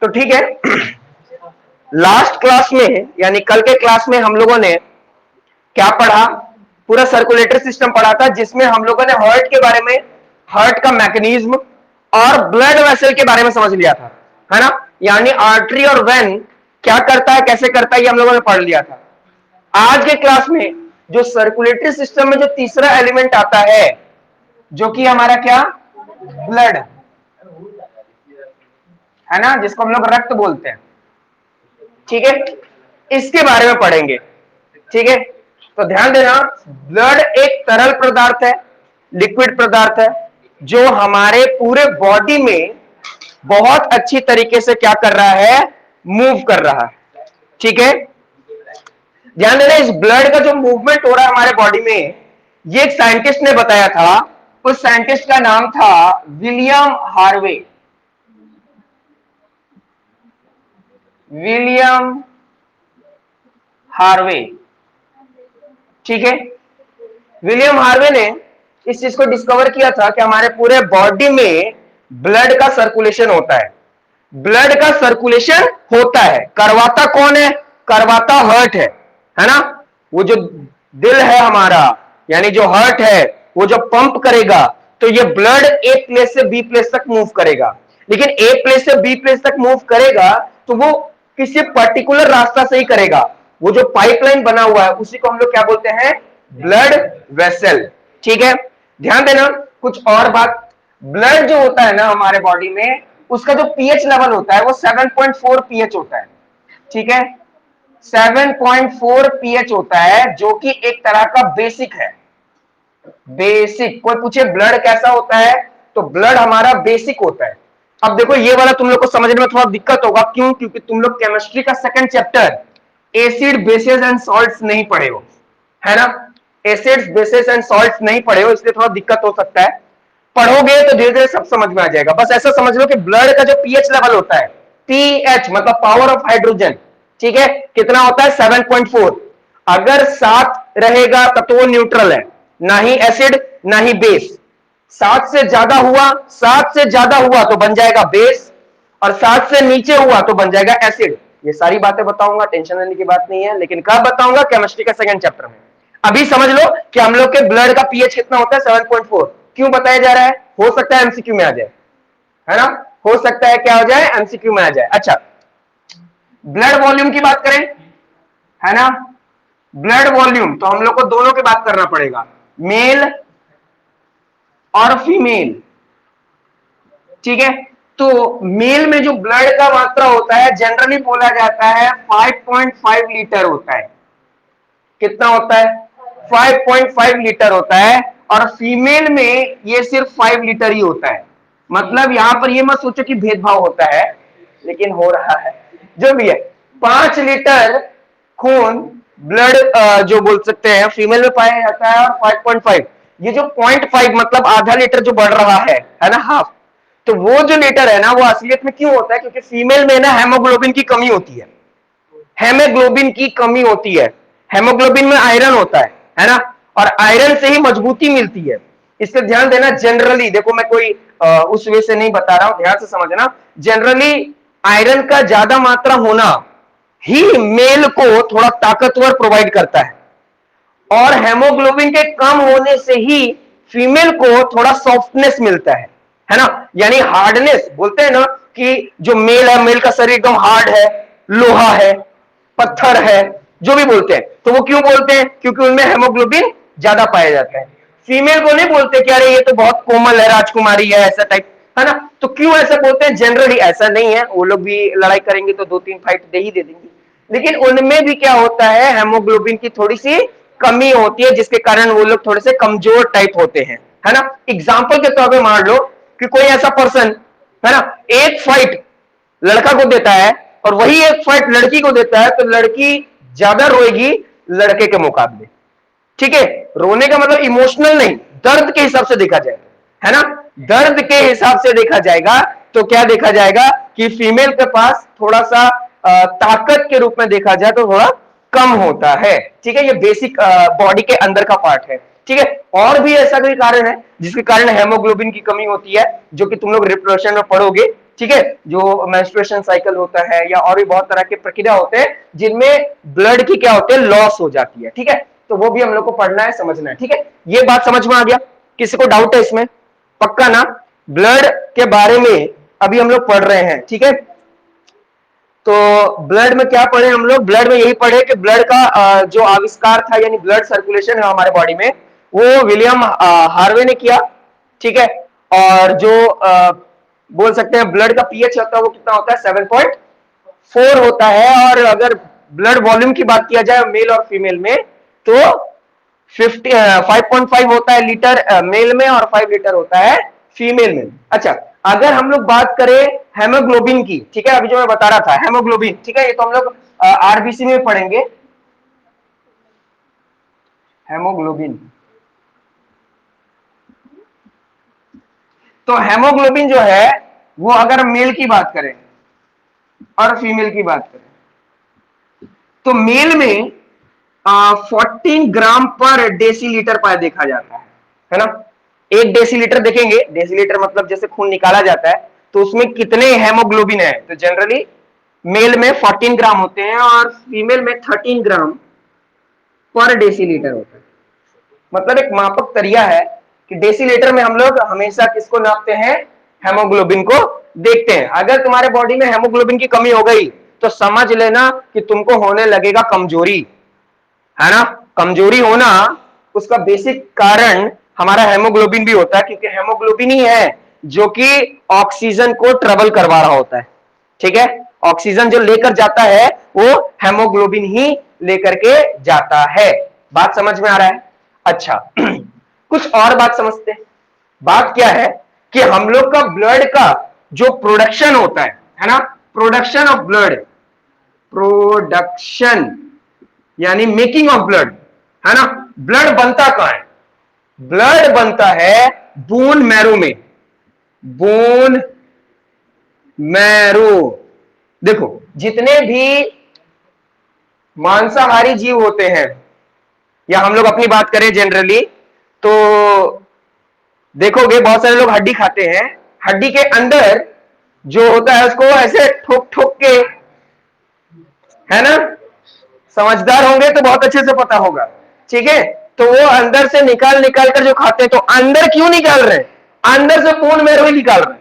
तो ठीक है, लास्ट क्लास में यानी कल के क्लास में हम लोगों ने क्या पढ़ा, पूरा सर्कुलेटरी सिस्टम पढ़ा था, जिसमें हम लोगों ने हार्ट के बारे में, हार्ट का मैकेनिज्म और ब्लड वेसल के बारे में समझ लिया था, है ना। यानी आर्टरी और वेन क्या करता है, कैसे करता है, ये हम लोगों ने पढ़ लिया था। आज के क्लास में जो सर्कुलेटरी सिस्टम में जो तीसरा एलिमेंट आता है, जो कि हमारा क्या, ब्लड, है ना, जिसको हम लोग रक्त बोलते हैं, ठीक है, इसके बारे में पढ़ेंगे। ठीक है, तो ध्यान देना, ब्लड एक तरल पदार्थ है, लिक्विड पदार्थ है, जो हमारे पूरे बॉडी में बहुत अच्छी तरीके से क्या कर रहा है, मूव कर रहा है। ठीक है, ध्यान देना, इस ब्लड का जो मूवमेंट हो रहा है हमारे बॉडी में, ये एक साइंटिस्ट ने बताया था। उस साइंटिस्ट का नाम था विलियम हार्वे। विलियम हार्वे, ठीक है। विलियम हार्वे ने इस चीज को डिस्कवर किया था कि हमारे पूरे बॉडी में ब्लड का सर्कुलेशन होता है। ब्लड का सर्कुलेशन होता है, करवाता कौन है, करवाता हार्ट है ना। वो जो दिल है हमारा, यानी जो हार्ट है, वो जब पंप करेगा तो ये ब्लड एक प्लेस से बी प्लेस तक मूव करेगा। लेकिन एक प्लेस से बी प्लेस तक मूव करेगा तो वो किसी पर्टिकुलर रास्ता से ही करेगा। वो जो पाइपलाइन बना हुआ है उसी को हम लोग क्या बोलते हैं, ब्लड वेसल। ठीक है, ध्यान देना कुछ और बात, ब्लड जो होता है ना हमारे बॉडी में, उसका जो पीएच लेवल होता है वो 7.4 पीएच होता है। ठीक है, 7.4 पीएच होता है, जो कि एक तरह का बेसिक है। बेसिक, कोई पूछे ब्लड कैसा होता है, तो ब्लड हमारा बेसिक होता है। अब देखो ये वाला तुम लोग को समझने में थोड़ा दिक्कत होगा, क्यों, क्योंकि तुम लोग केमिस्ट्री का second chapter acid bases and salts नहीं पढ़े हो, है ना। एसिड्स बेसेस एंड सॉल्ट्स नहीं पढ़े हो, इसलिए थोड़ा दिक्कत हो सकता है। पढ़ोगे तो धीरे धीरे सब समझ में आ जाएगा। बस ऐसा समझ लो कि ब्लड का जो पीएच लेवल होता है, पीएच मतलब पावर ऑफ हाइड्रोजन, ठीक है, कितना होता है, 7.4। अगर 7 रहेगा तब तो वो न्यूट्रल है, ना ही एसिड ना ही बेस। 7 से ज्यादा हुआ, 7 से ज्यादा हुआ तो बन जाएगा बेस, और 7 से नीचे हुआ तो बन जाएगा एसिड। ये सारी बातें बताऊंगा, टेंशन लेने की बात नहीं है, लेकिन कब बताऊंगा, केमिस्ट्री का सेकंड चैप्टर में। अभी समझ लो कि हम लोग के ब्लड का पीएच कितना होता है, 7.4। क्यों बताया जा रहा है, हो सकता है एमसीक्यू में आ जाए, है ना, हो सकता है क्या हो जाए, एमसीक्यू में आ जाए। अच्छा, ब्लड वॉल्यूम की बात करें, है ना, ब्लड वॉल्यूम तो हम लोग को दोनों की बात करना पड़ेगा, मेल और फीमेल। ठीक है, तो मेल में जो ब्लड का मात्रा होता है, जनरली बोला जाता है 5.5 लीटर होता है। कितना होता है, 5.5 लीटर होता है, और फीमेल में ये सिर्फ 5 लीटर ही होता है। मतलब यहां पर ये मत सोचो कि भेदभाव होता है, लेकिन हो रहा है, जो भी है। 5 लीटर खून, ब्लड जो बोल सकते हैं, फीमेल में पाया जाता है, और 5.5, ये जो 0.5 मतलब आधा लीटर जो बढ़ रहा है ना, हाफ, तो वो जो लीटर है ना, वो असलियत में क्यों होता है, क्योंकि फीमेल में ना हेमोग्लोबिन की कमी होती है। हेमोग्लोबिन की कमी होती है, हेमोग्लोबिन में आयरन होता है ना, और आयरन से ही मजबूती मिलती है। इससे ध्यान देना, जनरली देखो, मैं कोई उस वे से नहीं बता रहा हूं, ध्यान से समझना, जनरली आयरन का ज्यादा मात्रा होना ही मेल को थोड़ा ताकतवर प्रोवाइड करता है, और हेमोग्लोबिन के कम होने से ही फीमेल को थोड़ा सॉफ्टनेस मिलता है ना। यानी हार्डनेस बोलते हैं ना, कि जो मेल है, मेल का शरीर एकदम हार्ड है, लोहा है, पत्थर है, जो भी बोलते हैं, तो वो क्यों बोलते हैं, क्योंकि उनमें हेमोग्लोबिन ज्यादा पाया जाता है। फीमेल को नहीं बोलते कि अरे ये तो बहुत कोमल है, राजकुमारी है, ऐसा टाइप, है ना। तो क्यों ऐसा बोलते हैं, जनरली ऐसा नहीं है, वो लोग भी लड़ाई करेंगे तो 2-3 फाइट दे ही दे देंगे, लेकिन उनमें भी क्या होता है, हेमोग्लोबिन की थोड़ी सी कमी होती है, जिसके कारण वो लोग थोड़े से कमजोर टाइप होते हैं, है ना। एग्जाम्पल के तौर पे मान लो कि कोई ऐसा पर्सन, है ना, एक फाइट लड़का को देता है और वही एक फाइट लड़की को देता है, तो लड़की ज्यादा रोएगी लड़के के मुकाबले। ठीक है, रोने का मतलब इमोशनल नहीं, दर्द के हिसाब से देखा जाएगा, है ना, दर्द के हिसाब से देखा जाएगा, तो क्या देखा जाएगा कि फीमेल के पास थोड़ा सा ताकत के रूप में देखा जाए तो थोड़ा कम होता है। ठीक है, ये बेसिक बॉडी के अंदर का पार्ट है। ठीक है, और भी ऐसा कोई कारण है जिसके कारण हेमोग्लोबिन की कमी होती है, जो कि तुम लोग रिप्रोडक्शन में पढ़ोगे। ठीक है, जो मेंस्ट्रुएशन साइकिल होता है या और भी बहुत तरह के प्रक्रिया होते हैं जिनमें ब्लड की क्या होती है, लॉस हो जाती है। ठीक है, तो वो भी हम लोग को पढ़ना है, समझना है। ठीक है, ये बात समझ में आ गया? किसी को डाउट है इसमें? पक्का ना? ब्लड के बारे में अभी हम लोग पढ़ रहे हैं। ठीक है, तो ब्लड में क्या पढ़े हम लोग? ब्लड में यही पढ़े कि ब्लड का जो आविष्कार था, यानी ब्लड सर्कुलेशन है हमारे बॉडी में, वो विलियम हार्वे ने किया। ठीक है, और जो बोल सकते हैं ब्लड का पीएच होता है वो कितना होता है, 7.4 होता है। और अगर ब्लड वॉल्यूम की बात किया जाए मेल और फीमेल में, तो 5.5 होता है लीटर मेल में और 5 लीटर होता है फीमेल में। अच्छा, अगर हम लोग बात करें हेमोग्लोबिन की, ठीक है, अभी जो मैं बता रहा था हेमोग्लोबिन, ठीक है, ये तो हम लोग आरबीसी में पढ़ेंगे। हेमोग्लोबिन, तो हेमोग्लोबिन जो है वो अगर मेल की बात करें और फीमेल की बात करें, तो मेल में 14 ग्राम पर डेसीलीटर पर देखा जाता है ना? 1 डेसीलीटर देखेंगे, डेसीलीटर मतलब जैसे खून निकाला जाता है, तो उसमें कितने हेमोग्लोबिन है? तो जनरली मेल में 14 ग्राम होते हैं और फीमेल में 13 ग्राम पर डेसीलीटर होता है। मतलब एक मापक तरिया है कि डेसीलीटर में हम लोग हमेशा किसको नापते हैं? हेमोग्लोबिन को देखते हैं। अगर तुम्हारे बॉडी में हेमोग्लोबिन की कमी हो गई तो समझ लेना कि तुमको होने लगेगा कमजोरी, है ना? कमजोरी होना उसका बेसिक कारण हमारा हेमोग्लोबिन भी होता है, क्योंकि हेमोग्लोबिन ही है जो कि ऑक्सीजन को ट्रेवल करवा रहा होता है। ठीक है, ऑक्सीजन जो लेकर जाता है वो हेमोग्लोबिन ही लेकर के जाता है। बात समझ में आ रहा है? अच्छा कुछ और बात समझते हैं। बात क्या है कि हम लोग का ब्लड का जो प्रोडक्शन होता है ना, प्रोडक्शन ऑफ ब्लड, प्रोडक्शन यानी मेकिंग ऑफ ब्लड, है ना? ब्लड बनता कहां है? ब्लड बनता है बोन मैरो में। बोन मैरो, देखो जितने भी मांसाहारी जीव होते हैं, या हम लोग अपनी बात करें जनरली, तो देखोगे बहुत सारे लोग हड्डी खाते हैं। हड्डी के अंदर जो होता है उसको ऐसे ठोक ठोक के, है ना? समझदार होंगे तो बहुत अच्छे से पता होगा। ठीक है, तो वो अंदर से निकाल निकाल कर जो खाते हैं, तो अंदर क्यों निकाल रहे हैं? अंदर से बोन मैरो ही निकाल रहे हैं।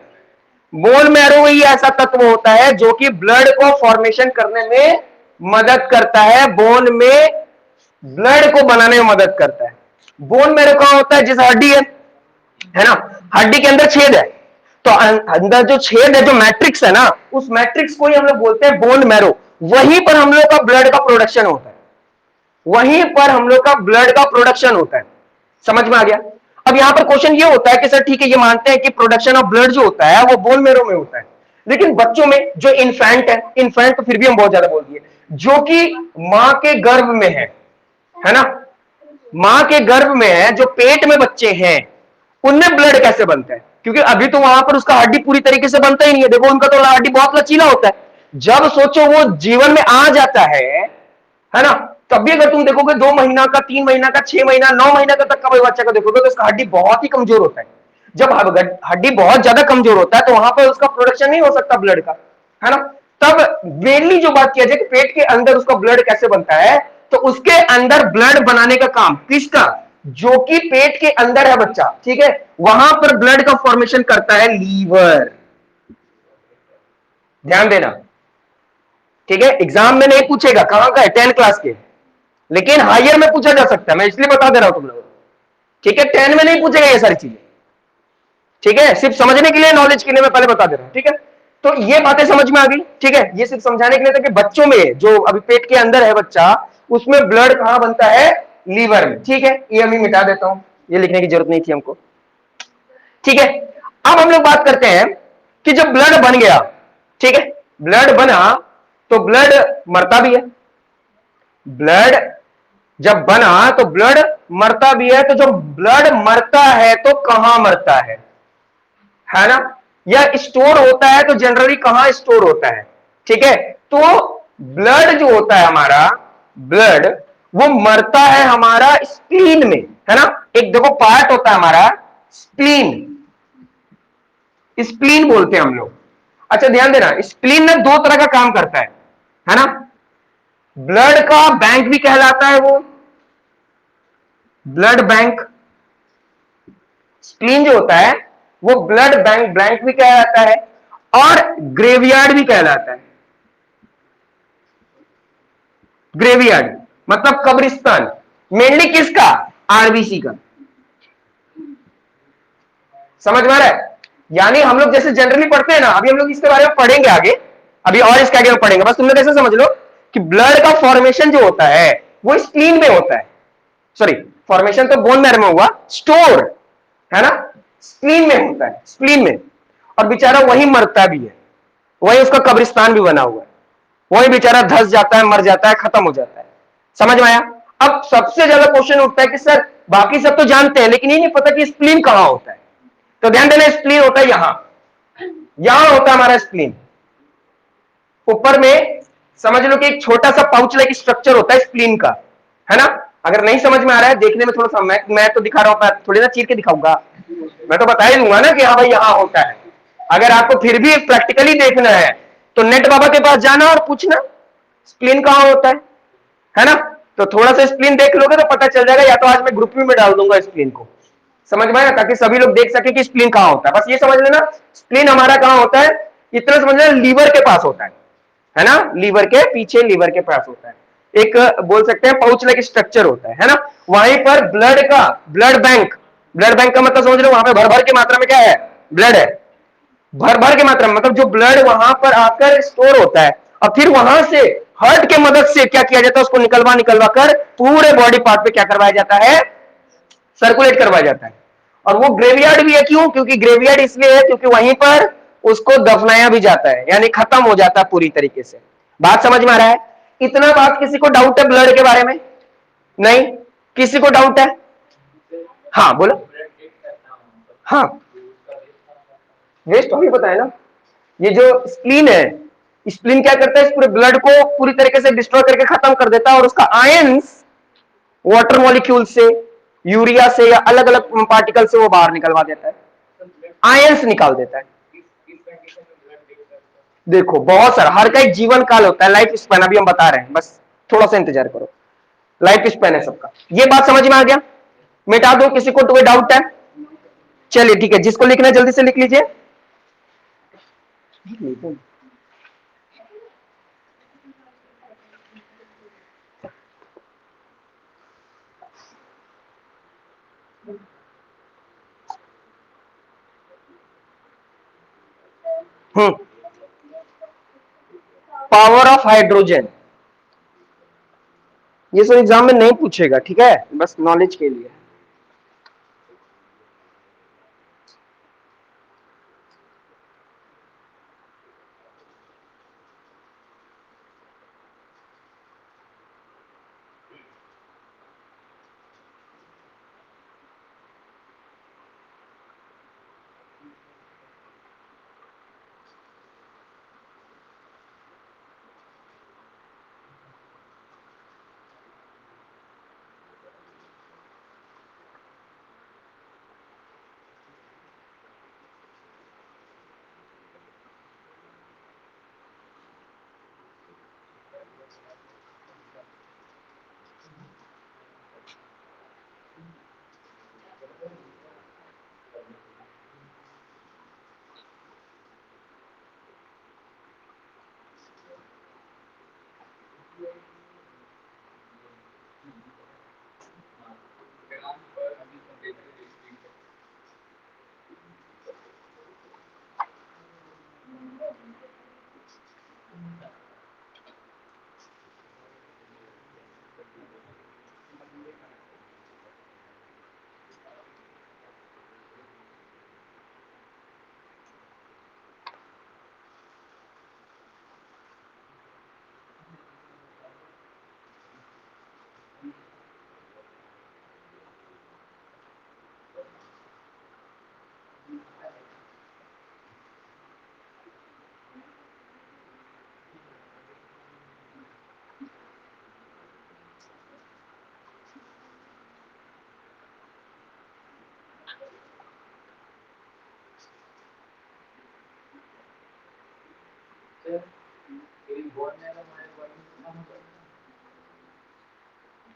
बोन मैरो ही ऐसा तत्व होता है जो कि ब्लड को फॉर्मेशन करने में मदद करता है, बोन में ब्लड को बनाने में मदद करता है। बोन मैरो कहां होता है? जैसे हड्डी है ना, हड्डी के अंदर छेद है, तो अंदर जो छेद है, जो मैट्रिक्स है ना, उस मैट्रिक्स को ही हम लोग बोलते हैं बोन मैरो। वहीं पर हम लोग का ब्लड का प्रोडक्शन होता है, वहीं पर हम लोग का ब्लड का प्रोडक्शन होता है। समझ में आ गया? अब यहां पर क्वेश्चन ये होता है कि सर ठीक है, ये मानते हैं कि प्रोडक्शन ऑफ ब्लड जो होता है वो बोन मैरो में होता है, लेकिन बच्चों में जो इन्फेंट है, इन्फेंट तो फिर भी हम बहुत ज्यादा बोल दिए, जो कि मां के गर्भ में है ना, मां के गर्भ में है, जो पेट में बच्चे हैं, उनमें ब्लड कैसे बनता है? क्योंकि अभी तो वहां पर उसका हड्डी पूरी तरीके से बनता ही नहीं है। देखो उनका तो हड्डी बहुत लचीला होता है। जब सोचो वो जीवन में आ जाता है ना, तभी अगर तुम देखोगे 2 महीना का, 3 महीना का, 6 महीना, 9 महीना का तक का बच्चा को देखोगे तो उसका हड्डी बहुत ही कमजोर होता है। जब हड्डी बहुत ज्यादा कमजोर होता है तो वहां पर उसका प्रोडक्शन नहीं हो सकता ब्लड का, है ना? तब मेनली जो बात किया जाए कि पेट के अंदर उसका ब्लड कैसे बनता है, तो उसके अंदर ब्लड बनाने का काम किसका? जो कि पेट के अंदर है बच्चा, ठीक है, वहां पर ब्लड का फॉर्मेशन करता है लीवर। ध्यान देना, ठीक है, एग्जाम में नहीं पूछेगा कहां का है, 10 क्लास के, लेकिन हायर में पूछा जा सकता है, मैं इसलिए बता दे रहा हूं तुम लोगों को। ठीक है, 10 में नहीं पूछेगा ये सारी चीजें, ठीक है, सिर्फ समझने के लिए, नॉलेज के लिए मैं पहले बता दे रहा हूं। ठीक है, तो ये बातें समझ में आ गई। ठीक है, ये सिर्फ समझाने के लिए था कि बच्चों में जो अभी पेट के अंदर है बच्चा, उसमें ब्लड कहां बनता है? लीवर में। ठीक है, ये अभी मिटा देता हूं, ये लिखने की जरूरत नहीं थी हमको। ठीक है, अब हम लोग बात करते हैं कि जब ब्लड बन गया, ठीक है, ब्लड बना तो ब्लड मरता भी है। ब्लड जब बना तो ब्लड मरता भी है, तो जब ब्लड मरता है तो कहां मरता है ना? या स्टोर होता है तो जनरली कहां स्टोर होता है? ठीक है, तो ब्लड जो होता है हमारा, ब्लड वो मरता है हमारा स्प्लीन में, है ना? एक देखो पार्ट होता है हमारा स्प्लीन, स्प्लीन बोलते हैं हम लोग। अच्छा ध्यान देना, स्प्लीन ना दो तरह का काम करता है ना। ब्लड का बैंक भी कहलाता है वो, ब्लड बैंक। स्प्लीन जो होता है वो ब्लड बैंक ब्लैंक भी कहलाता है और ग्रेवयार्ड भी कहलाता है। ग्रेवयार्ड मतलब कब्रिस्तान, मेनली किसका, आरबीसी का। समझ में आ रहा है? यानी हम लोग जैसे जनरली पढ़ते हैं ना, अभी हम लोग इसके बारे में पढ़ेंगे आगे, अभी और इसके आगे में पढ़ेंगे, बस तुम लोग ऐसे समझ लो कि ब्लड का फॉर्मेशन जो होता है वो स्प्लीन में होता है। सॉरी, फॉर्मेशन तो बोन मैरो में हुआ, स्टोर है ना स्प्लीन में होता है, स्प्लीन में। और बेचारा वही मरता भी है, वही उसका कब्रिस्तान भी बना हुआ है, वही बेचारा धस जाता है, मर जाता है, खत्म हो जाता है। समझ में आया? अब सबसे ज्यादा क्वेश्चन उठता है कि सर बाकी सब तो जानते हैं लेकिन ये नहीं पता कि स्प्लीन कहां होता है। तो ध्यान देना, स्प्लीन होता है यहां, यहां होता है हमारा स्प्लीन। ऊपर में समझ लो कि एक छोटा सा पाउच लाइक स्ट्रक्चर होता है स्प्लीन का, है ना। अगर नहीं समझ में आ रहा है, देखने में थोड़ा सा मैं तो दिखा रहा हूं, थोड़ी ना चीर के दिखाऊंगा, मैं तो बता ही दूंगा ना कि हाँ भाई यहां होता है। अगर आपको फिर भी प्रैक्टिकली देखना है तो नेट बाबा के पास जाना और पूछना स्प्लीन कहां होता है ना। तो थोड़ा सा स्प्लीन देख लोगे तो पता चल जाएगा, या तो आज मैं ग्रुप में डाल दूंगा स्प्लीन को, समझ में आया, ताकि सभी लोग देख सके कि स्प्लीन कहां होता है। बस ये समझ लेना स्प्लीन हमारा कहां होता है, इतना समझ लेना, लीवर के पास होता है ना, लीवर के पीछे, लीवर के पास होता है। एक बोल सकते हैं पाउच लाइक स्ट्रक्चर होता है ना। वहीं पर ब्लड का, ब्लड बैंक, ब्लड बैंक का मतलब समझ लो वहां पे भर भर की मात्रा में क्या है, ब्लड है। भर भर की मात्रा में मतलब जो ब्लड वहां पर आकर स्टोर होता है और फिर वहां से हार्ट के मदद से क्या किया जाता है, उसको निकलवा निकलवा कर पूरे बॉडी पार्ट पे क्या करवाया जाता है, सर्कुलेट करवाया जाता है। और वो ग्रेवयार्ड भी है, क्यों, क्योंकि ग्रेवयार्ड इसलिए है क्योंकि वहीं पर उसको दफनाया भी जाता है, यानी खत्म हो जाता है पूरी तरीके से। बात समझ में आ रहा है? इतना बात किसी को डाउट है ब्लड के बारे में? नहीं, किसी को डाउट है? हाँ बोलो। हाँ, वेस्ट अभी बताया ना, ये जो स्प्लीन है, स्प्लीन क्या करता है, इस पूरे ब्लड को पूरी तरीके से डिस्ट्रॉय करके खत्म कर देता है और उसका आयंस वाटर मॉलिक्यूल से, यूरिया से या अलग अलग पार्टिकल से वो बाहर निकलवा देता है, आयंस निकाल देता है। देखो बहुत सारा, हर का एक जीवन काल होता है, लाइफ स्पैन, अभी हम बता रहे हैं, बस थोड़ा सा इंतजार करो। लाइफ स्पैन है सबका, ये बात समझ में आ गया? मिटा दो, किसी को कोई डाउट है? चलिए ठीक है, जिसको लिखना है जल्दी से लिख लीजिए। पावर ऑफ हाइड्रोजन, ये सब एग्जाम में नहीं पूछेगा, ठीक है, बस नॉलेज के लिए।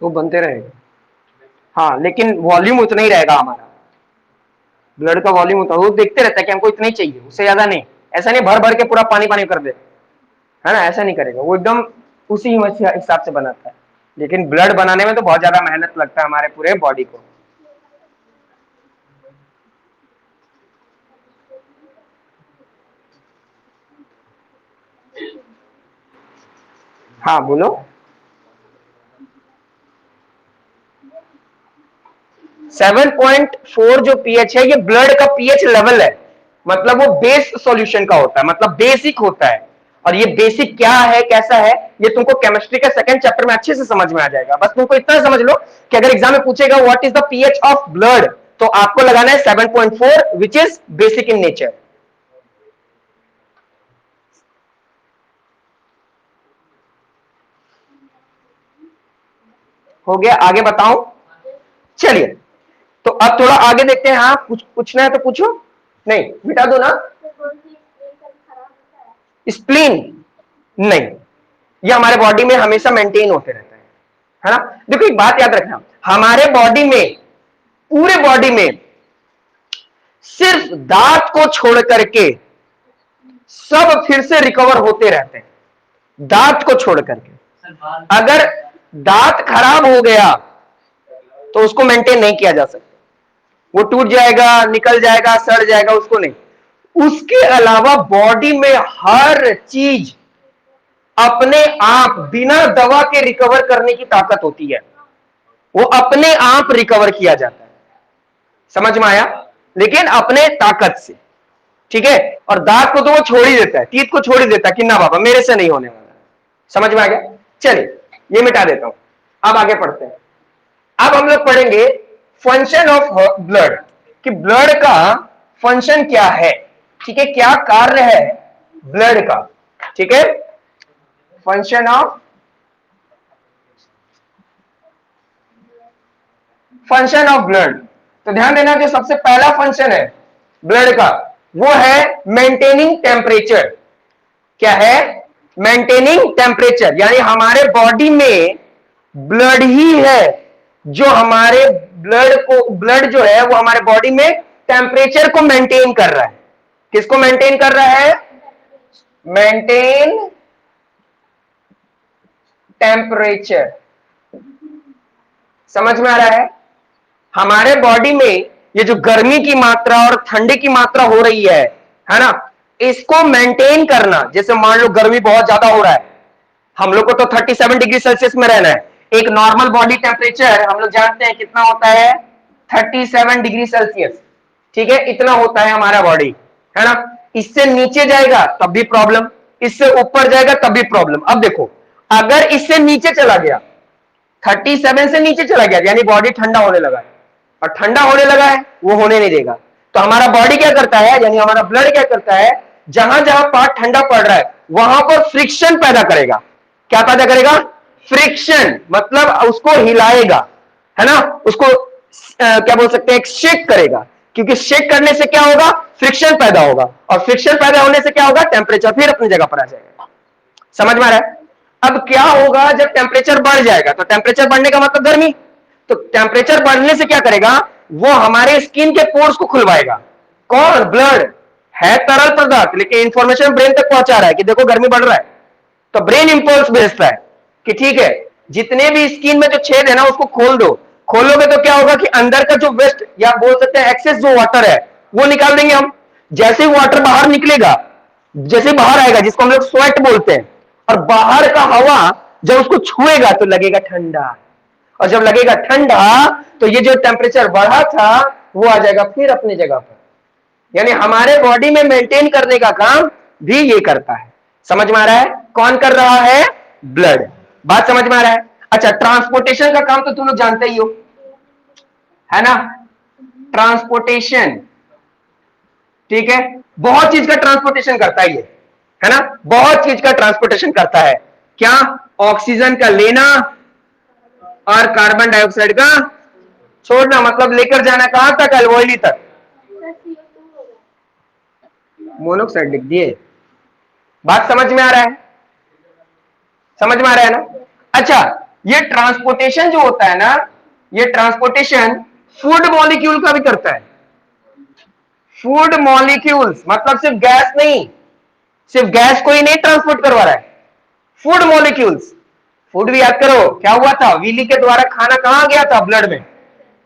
वो बनते रहेगा, हाँ, लेकिन वॉल्यूम उतना ही रहेगा हमारा, ब्लड का वॉल्यूम उतना, वो देखते रहता है कि हमको इतना ही चाहिए, उससे ज्यादा नहीं। ऐसा नहीं भर भर के पूरा पानी पानी कर दे, है ना, ऐसा नहीं करेगा वो, एकदम उसी हिसाब से बनाता है। लेकिन ब्लड बनाने में तो बहुत ज्यादा मेहनत लगता है हमारे पूरे बॉडी को। हाँ बोलो। 7.4 जो पीएच है, ये ब्लड का पीएच लेवल है, मतलब वो बेस सॉल्यूशन का होता है, मतलब बेसिक होता है। और ये बेसिक क्या है, कैसा है, ये तुमको केमिस्ट्री के सेकंड चैप्टर में अच्छे से समझ में आ जाएगा। बस तुमको इतना समझ लो कि अगर एग्जाम में पूछेगा what is the pH of blood, तो आपको लगाना है 7.4 which is basic in nature. हो गया, आगे बताऊं? चलिए, तो अब थोड़ा आगे देखते हैं। हाँ, कुछ पूछना है तो पूछो। नहीं, मिटा दो ना। स्प्लीन नहीं, ये हमारे बॉडी में हमेशा मेंटेन होते रहते हैं, है ना। देखो एक बात याद रखना, हमारे बॉडी में, पूरे बॉडी में सिर्फ दांत को छोड़ करके सब फिर से रिकवर होते रहते हैं, दांत को छोड़ करके। अगर दांत खराब हो गया तो उसको मेंटेन नहीं किया जा सकता, वो टूट जाएगा, निकल जाएगा, सड़ जाएगा, उसको नहीं। उसके अलावा बॉडी में हर चीज अपने आप बिना दवा के रिकवर करने की ताकत होती है, वो अपने आप रिकवर किया जाता है, समझ में आया, लेकिन अपने ताकत से, ठीक है। और दांत को तो वो छोड़ ही देता है, टीथ को छोड़ ही देता है कि ना बाबा मेरे से नहीं होने वाला, समझ में आ गया। चलिए ये मिटा देता हूं, अब आगे पढ़ते हैं। अब हम लोग पढ़ेंगे फंक्शन ऑफ ब्लड, कि ब्लड का फंक्शन क्या है, ठीक है, क्या कार्य है ब्लड का, ठीक है। फंक्शन ऑफ ब्लड, तो ध्यान देना जो सबसे पहला फंक्शन है ब्लड का, वो है मेंटेनिंग टेम्परेचर। क्या है? मेंटेनिंग टेम्परेचर, यानी हमारे बॉडी में ब्लड ही है जो हमारे ब्लड जो है वो हमारे बॉडी में टेम्परेचर को मेंटेन कर रहा है। किसको मेंटेन कर रहा है? मेंटेन टेम्परेचर, समझ में आ रहा है। हमारे बॉडी में ये जो गर्मी की मात्रा और ठंडी की मात्रा हो रही है ना, इसको मेंटेन करना, जैसे मान लो गर्मी बहुत ज्यादा हो रहा है, हम लोग को तो 37 डिग्री सेल्सियस में रहना है। एक नॉर्मल बॉडी टेम्परेचर हम लोग जानते हैं कितना होता है, 37 डिग्री सेल्सियस, ठीक है, इतना होता है हमारा बॉडी, है ना। इससे नीचे जाएगा तब भी प्रॉब्लम, इससे ऊपर जाएगा तब भी प्रॉब्लम। अब देखो, अगर इससे नीचे चला गया, 37 से नीचे चला गया, यानी बॉडी ठंडा होने लगा है, और ठंडा होने लगा है वो होने नहीं देगा। तो हमारा बॉडी क्या करता है, यानी हमारा ब्लड क्या करता है, जहां जहां पार्ट ठंडा पड़ रहा है वहां पर फ्रिक्शन पैदा करेगा। क्या पैदा करेगा? फ्रिक्शन, मतलब उसको हिलाएगा, है ना, उसको क्या बोल सकते हैं, शेक करेगा। क्योंकि शेक करने से क्या होगा, फ्रिक्शन पैदा होगा, और फ्रिक्शन पैदा होने से क्या होगा, टेम्परेचर फिर अपनी जगह पर आ जाएगा। समझ में आ रहा है। अब क्या होगा, जब टेम्परेचर बढ़ जाएगा, तो टेम्परेचर बढ़ने का मतलब गर्मी, तो टेम्परेचर बढ़ने से क्या करेगा, वो हमारे स्किन के पोर्स को खुलवाएगा। कौन? ब्लड है तरल पदार्थ, लेकिन इंफॉर्मेशन ब्रेन तक पहुंचा रहा है कि देखो गर्मी बढ़ रहा है, तो ब्रेन इंपल्स भेजता है कि ठीक है, जितने भी स्किन में जो छेद है ना उसको खोल दो। खोलोगे तो क्या होगा कि अंदर का जो वेस्ट या बोल सकते हैं एक्सेस जो वाटर है वो निकाल देंगे हम। जैसे ही वाटर बाहर निकलेगा, जैसे बाहर आएगा, जिसको हम लोग स्वेट बोलते हैं, और बाहर का हवा जब उसको छुएगा तो लगेगा ठंडा, और जब लगेगा ठंडा तो ये जो टेम्परेचर बढ़ा था वो आ जाएगा फिर अपनी जगह पर। यानी हमारे बॉडी में मेंटेन करने का काम भी ये करता है। समझ में आ रहा है? कौन कर रहा है? ब्लड। बात समझ में आ रहा है? अच्छा, ट्रांसपोर्टेशन का काम तो तुम लोग जानते ही हो, है ना, ट्रांसपोर्टेशन, ठीक है, बहुत चीज का ट्रांसपोर्टेशन करता है ये, है ना, बहुत चीज का ट्रांसपोर्टेशन करता है। क्या? ऑक्सीजन का लेना और कार्बन डाइऑक्साइड का छोड़ना, मतलब लेकर जाना कहां तक? अल्वोइली तक। मोनोक्साइड लिख दिए, बात समझ में आ रहा है? समझ में आ रहा है ना? अच्छा, ये ट्रांसपोर्टेशन जो होता है ना, ये ट्रांसपोर्टेशन फूड मॉलिक्यूल का भी करता है। फूड मॉलिक्यूल्स मतलब सिर्फ गैस नहीं, सिर्फ गैस को ही नहीं ट्रांसपोर्ट करवा रहा है, फूड मॉलिक्यूल्स। फूड भी याद करो, क्या हुआ था, विली के द्वारा खाना कहां गया था, ब्लड में।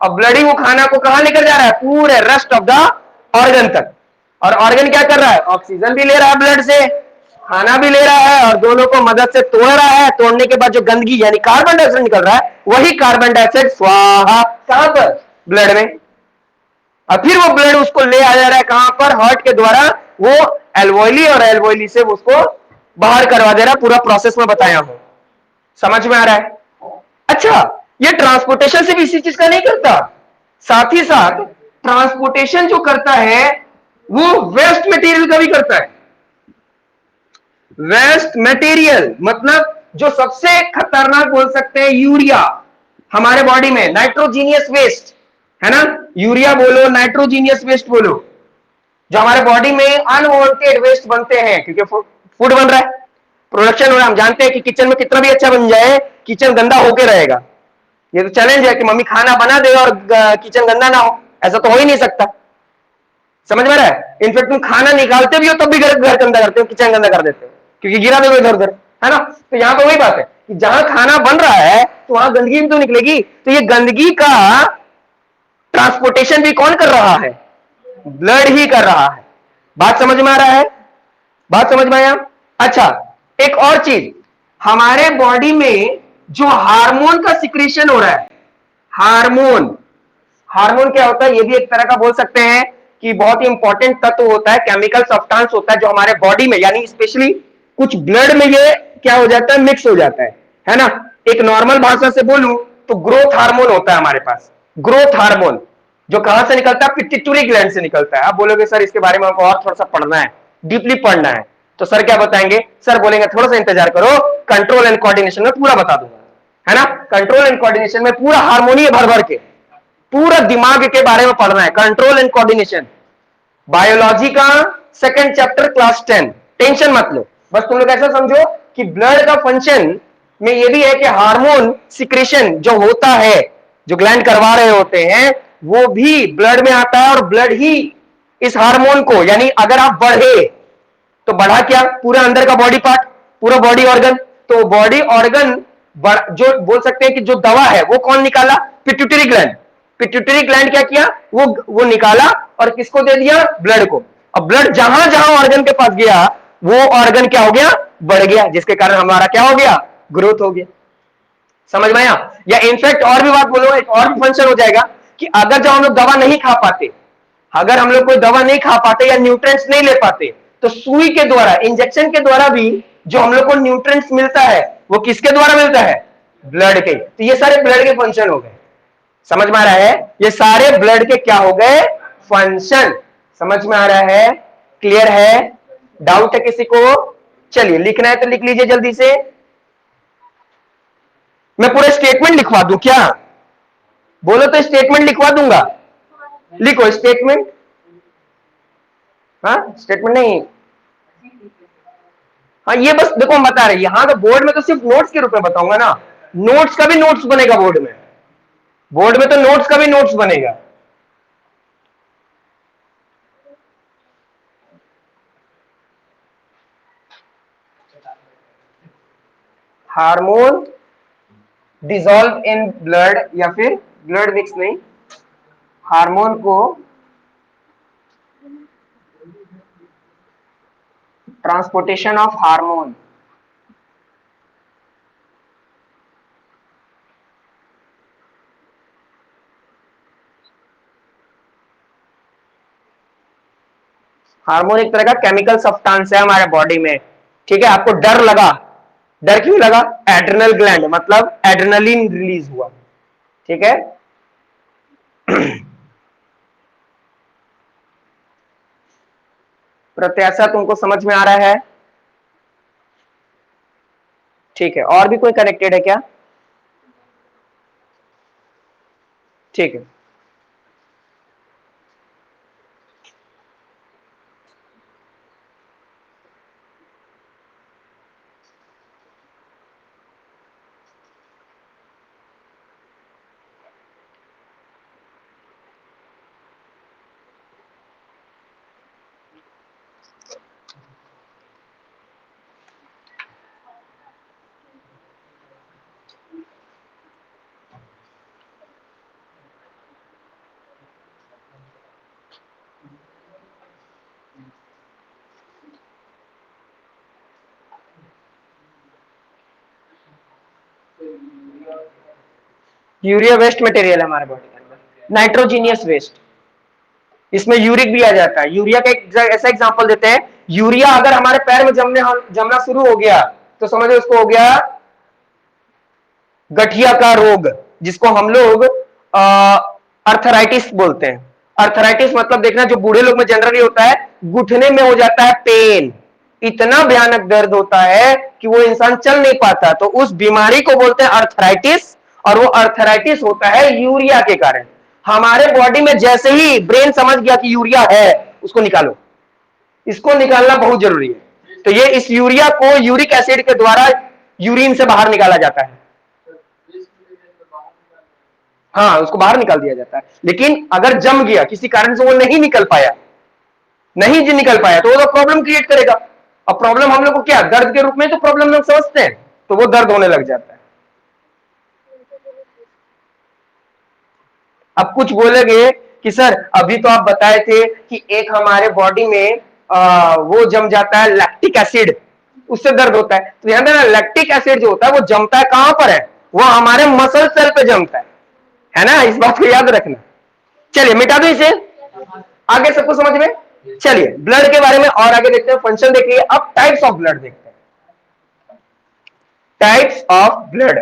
अब ब्लड ही वो खाना को कहां लेकर जा रहा है, पूरे रेस्ट ऑफ द ऑर्गन तक। और ऑर्गन क्या कर रहा है, ऑक्सीजन भी ले रहा है ब्लड से, खाना भी ले रहा है, और दोनों को मदद से तोड़ रहा है। तोड़ने के बाद जो गंदगी यानी कार्बन डाइऑक्साइड निकल रहा है, वही कार्बन डाइऑक्साइड स्वाहा कहां पर, ब्लड में। और फिर वो ब्लड उसको ले आ जा रहा है कहां पर, हार्ट के द्वारा, वो एल्वोइली, और एल्वोइली से उसको बाहर करवा दे रहा है। पूरा प्रोसेस में बताया हूं, समझ में आ रहा है? अच्छा, ये ट्रांसपोर्टेशन सिर्फ इसी चीज का नहीं करता, साथ ही साथ ट्रांसपोर्टेशन जो करता है वो वेस्ट मटेरियल का भी करता है। वेस्ट मटेरियल मतलब जो सबसे खतरनाक बोल सकते हैं, यूरिया हमारे बॉडी में, नाइट्रोजीनियस वेस्ट है ना, यूरिया बोलो, नाइट्रोजीनियस वेस्ट बोलो, जो हमारे बॉडी में अनवांटेड वेस्ट बनते हैं, क्योंकि फूड बन रहा है, प्रोडक्शन हो रहा है। हम जानते हैं कि किचन में कितना भी अच्छा बन जाए, किचन गंदा होके रहेगा। ये तो चैलेंज है कि मम्मी खाना बना दे और किचन गंदा ना हो, ऐसा तो हो ही नहीं सकता। समझ में रहा है? इनफेक्ट तुम खाना निकालते भी हो तब भी घर गंदा करते हो, किचन गंदा कर देते हो, क्योंकि गिरा दोगे इधर उधर, है ना। तो यहां पर वही बात है कि जहां खाना बन रहा है तो वहां गंदगी भी तो निकलेगी। तो ये गंदगी का ट्रांसपोर्टेशन भी कौन कर रहा है, ब्लड ही कर रहा है। बात समझ में आ रहा है? बात समझ में आया? अच्छा, एक और चीज, हमारे बॉडी में जो हार्मोन का सिक्रीशन हो रहा है, हार्मोन, हार्मोन क्या होता है, ये भी एक तरह का बोल सकते हैं कि बहुत ही इंपॉर्टेंट तत्व होता है, केमिकल सब्सटेंस होता है जो हमारे बॉडी में, यानी स्पेशली कुछ ब्लड में ये क्या हो जाता है, मिक्स हो जाता है ना। एक नॉर्मल भाषा से बोलूं तो ग्रोथ हार्मोन होता है हमारे पास, ग्रोथ हार्मोन, जो कहां से निकलता है, पिट्यूटरी ग्लैंड से निकलता है। आप बोलोगे सर इसके बारे में हमको और थोड़ा सा पढ़ना है, डीपली पढ़ना है, तो सर क्या बताएंगे, सर बोलेंगे थोड़ा सा इंतजार करो, कंट्रोल एंड कोऑर्डिनेशन में पूरा बता दूंगा, है ना। कंट्रोल एंड कोऑर्डिनेशन में पूरा हार्मोनी भर भर के पूरा दिमाग के बारे में पढ़ना है, कंट्रोल एंड कोऑर्डिनेशन, बायोलॉजी का सेकंड चैप्टर क्लास 10। टेंशन मत लो, बस तुम लोग ऐसा समझो कि ब्लड का फंक्शन में ये भी है कि हार्मोन सिक्रेशन जो होता है, जो ग्लैंड करवा रहे होते हैं, वो भी ब्लड में आता है, और ब्लड ही इस हार्मोन को, यानी अगर आप बढ़े तो बढ़ा क्या, पूरा अंदर का बॉडी पार्ट, पूरा बॉडी ऑर्गन, तो बॉडी ऑर्गन जो बोल सकते हैं कि जो दवा है वो कौन निकाला, पिट्यूटरी ग्लैंड। पिट्यूटरी ग्लैंड क्या किया, वो निकाला और किसको दे दिया, ब्लड को। अब ब्लड जहां जहां ऑर्गन के पास गया, वो ऑर्गन क्या हो गया, बढ़ गया, जिसके कारण हमारा क्या हो गया, ग्रोथ हो गया। समझ में आया? या इनफैक्ट और भी बात बोलो, एक और भी फंक्शन हो जाएगा कि अगर जब हम लोग दवा नहीं खा पाते, अगर हम लोग कोई दवा नहीं खा पाते या न्यूट्रिएंट्स नहीं ले पाते, तो सुई के द्वारा, इंजेक्शन के द्वारा भी जो हम लोग को न्यूट्रिएंट्स मिलता है, वो किसके द्वारा मिलता है, ब्लड के। तो ये सारे ब्लड के फंक्शन हो गए। समझ में आ रहा है? ये सारे ब्लड के क्या हो गए, फंक्शन। समझ में आ रहा है? क्लियर है? डाउट है किसी को? चलिए, लिखना है तो लिख लीजिए जल्दी से। मैं पूरे स्टेटमेंट लिखवा दूं क्या, बोलो तो स्टेटमेंट लिखवा दूंगा। लिखो स्टेटमेंट। हाँ, स्टेटमेंट नहीं, हाँ ये बस देखो हम बता रहे हैं, यहां तो बोर्ड में तो सिर्फ नोट्स के रूप में बताऊंगा ना, नोट्स का भी नोट्स बनेगा बोर्ड में, बोर्ड में तो नोट्स का भी नोट्स बनेगा। हार्मोन डिसॉल्व इन ब्लड, या फिर ब्लड मिक्स नहीं, हार्मोन को ट्रांसपोर्टेशन ऑफ हार्मोन, हार्मोन एक तरह का केमिकल सब्सटेंस है हमारे बॉडी में, ठीक है। आपको डर लगा, डर क्यों लगा, एड्रेनल ग्लैंड मतलब एड्रेनलिन रिलीज हुआ, ठीक है। प्रत्याशा तुमको समझ में आ रहा है? ठीक है, और भी कोई कनेक्टेड है क्या? ठीक है, यूरिया वेस्ट मटेरियल है हमारे बॉडी के अंदर, नाइट्रोजीनियस वेस्ट। इसमें यूरिक भी आ जाता है। यूरिया का एक ऐसा एग्जांपल देते हैं, यूरिया अगर हमारे पैर में जमना शुरू हो गया तो समझो उसको हो गया गठिया का रोग, जिसको हम लोग अर्थराइटिस बोलते हैं। अर्थराइटिस मतलब देखना, जो बूढ़े लोग में जनरली होता है, घुटने में हो जाता है पेन, इतना भयानक दर्द होता है कि वो इंसान चल नहीं पाता, तो उस बीमारी को बोलते हैं अर्थराइटिस। और वो अर्थराइटिस होता है यूरिया के कारण। हमारे बॉडी में जैसे ही ब्रेन समझ गया कि यूरिया है, उसको निकालो, इसको निकालना बहुत जरूरी है। तो ये इस यूरिया को यूरिक एसिड के द्वारा यूरिन से बाहर निकाला जाता है। हाँ, उसको बाहर निकाल दिया जाता है। लेकिन अगर जम गया किसी कारण से, वो नहीं निकल पाया, नहीं जी निकल पाया, तो वो तो प्रॉब्लम क्रिएट करेगा। अब प्रॉब्लम हम लोग को क्या, दर्द के रूप में तो प्रॉब्लम लोग समझते हैं, तो वो दर्द होने लग जाता है। अब कुछ बोलेंगे कि सर अभी तो आप बताए थे कि एक हमारे बॉडी में वो जम जाता है लैक्टिक एसिड, उससे दर्द होता है। तो ध्यान देना, लैक्टिक एसिड जो होता है वो जमता है कहां पर है, वो हमारे मसल सेल पे जमता है ना, इस बात को याद रखना। चलिए मिटा दो इसे, आगे सबको समझ में। चलिए ब्लड के बारे में और आगे देखते हैं, फंक्शन देखिए। अब टाइप्स ऑफ ब्लड देखते हैं, टाइप्स ऑफ ब्लड।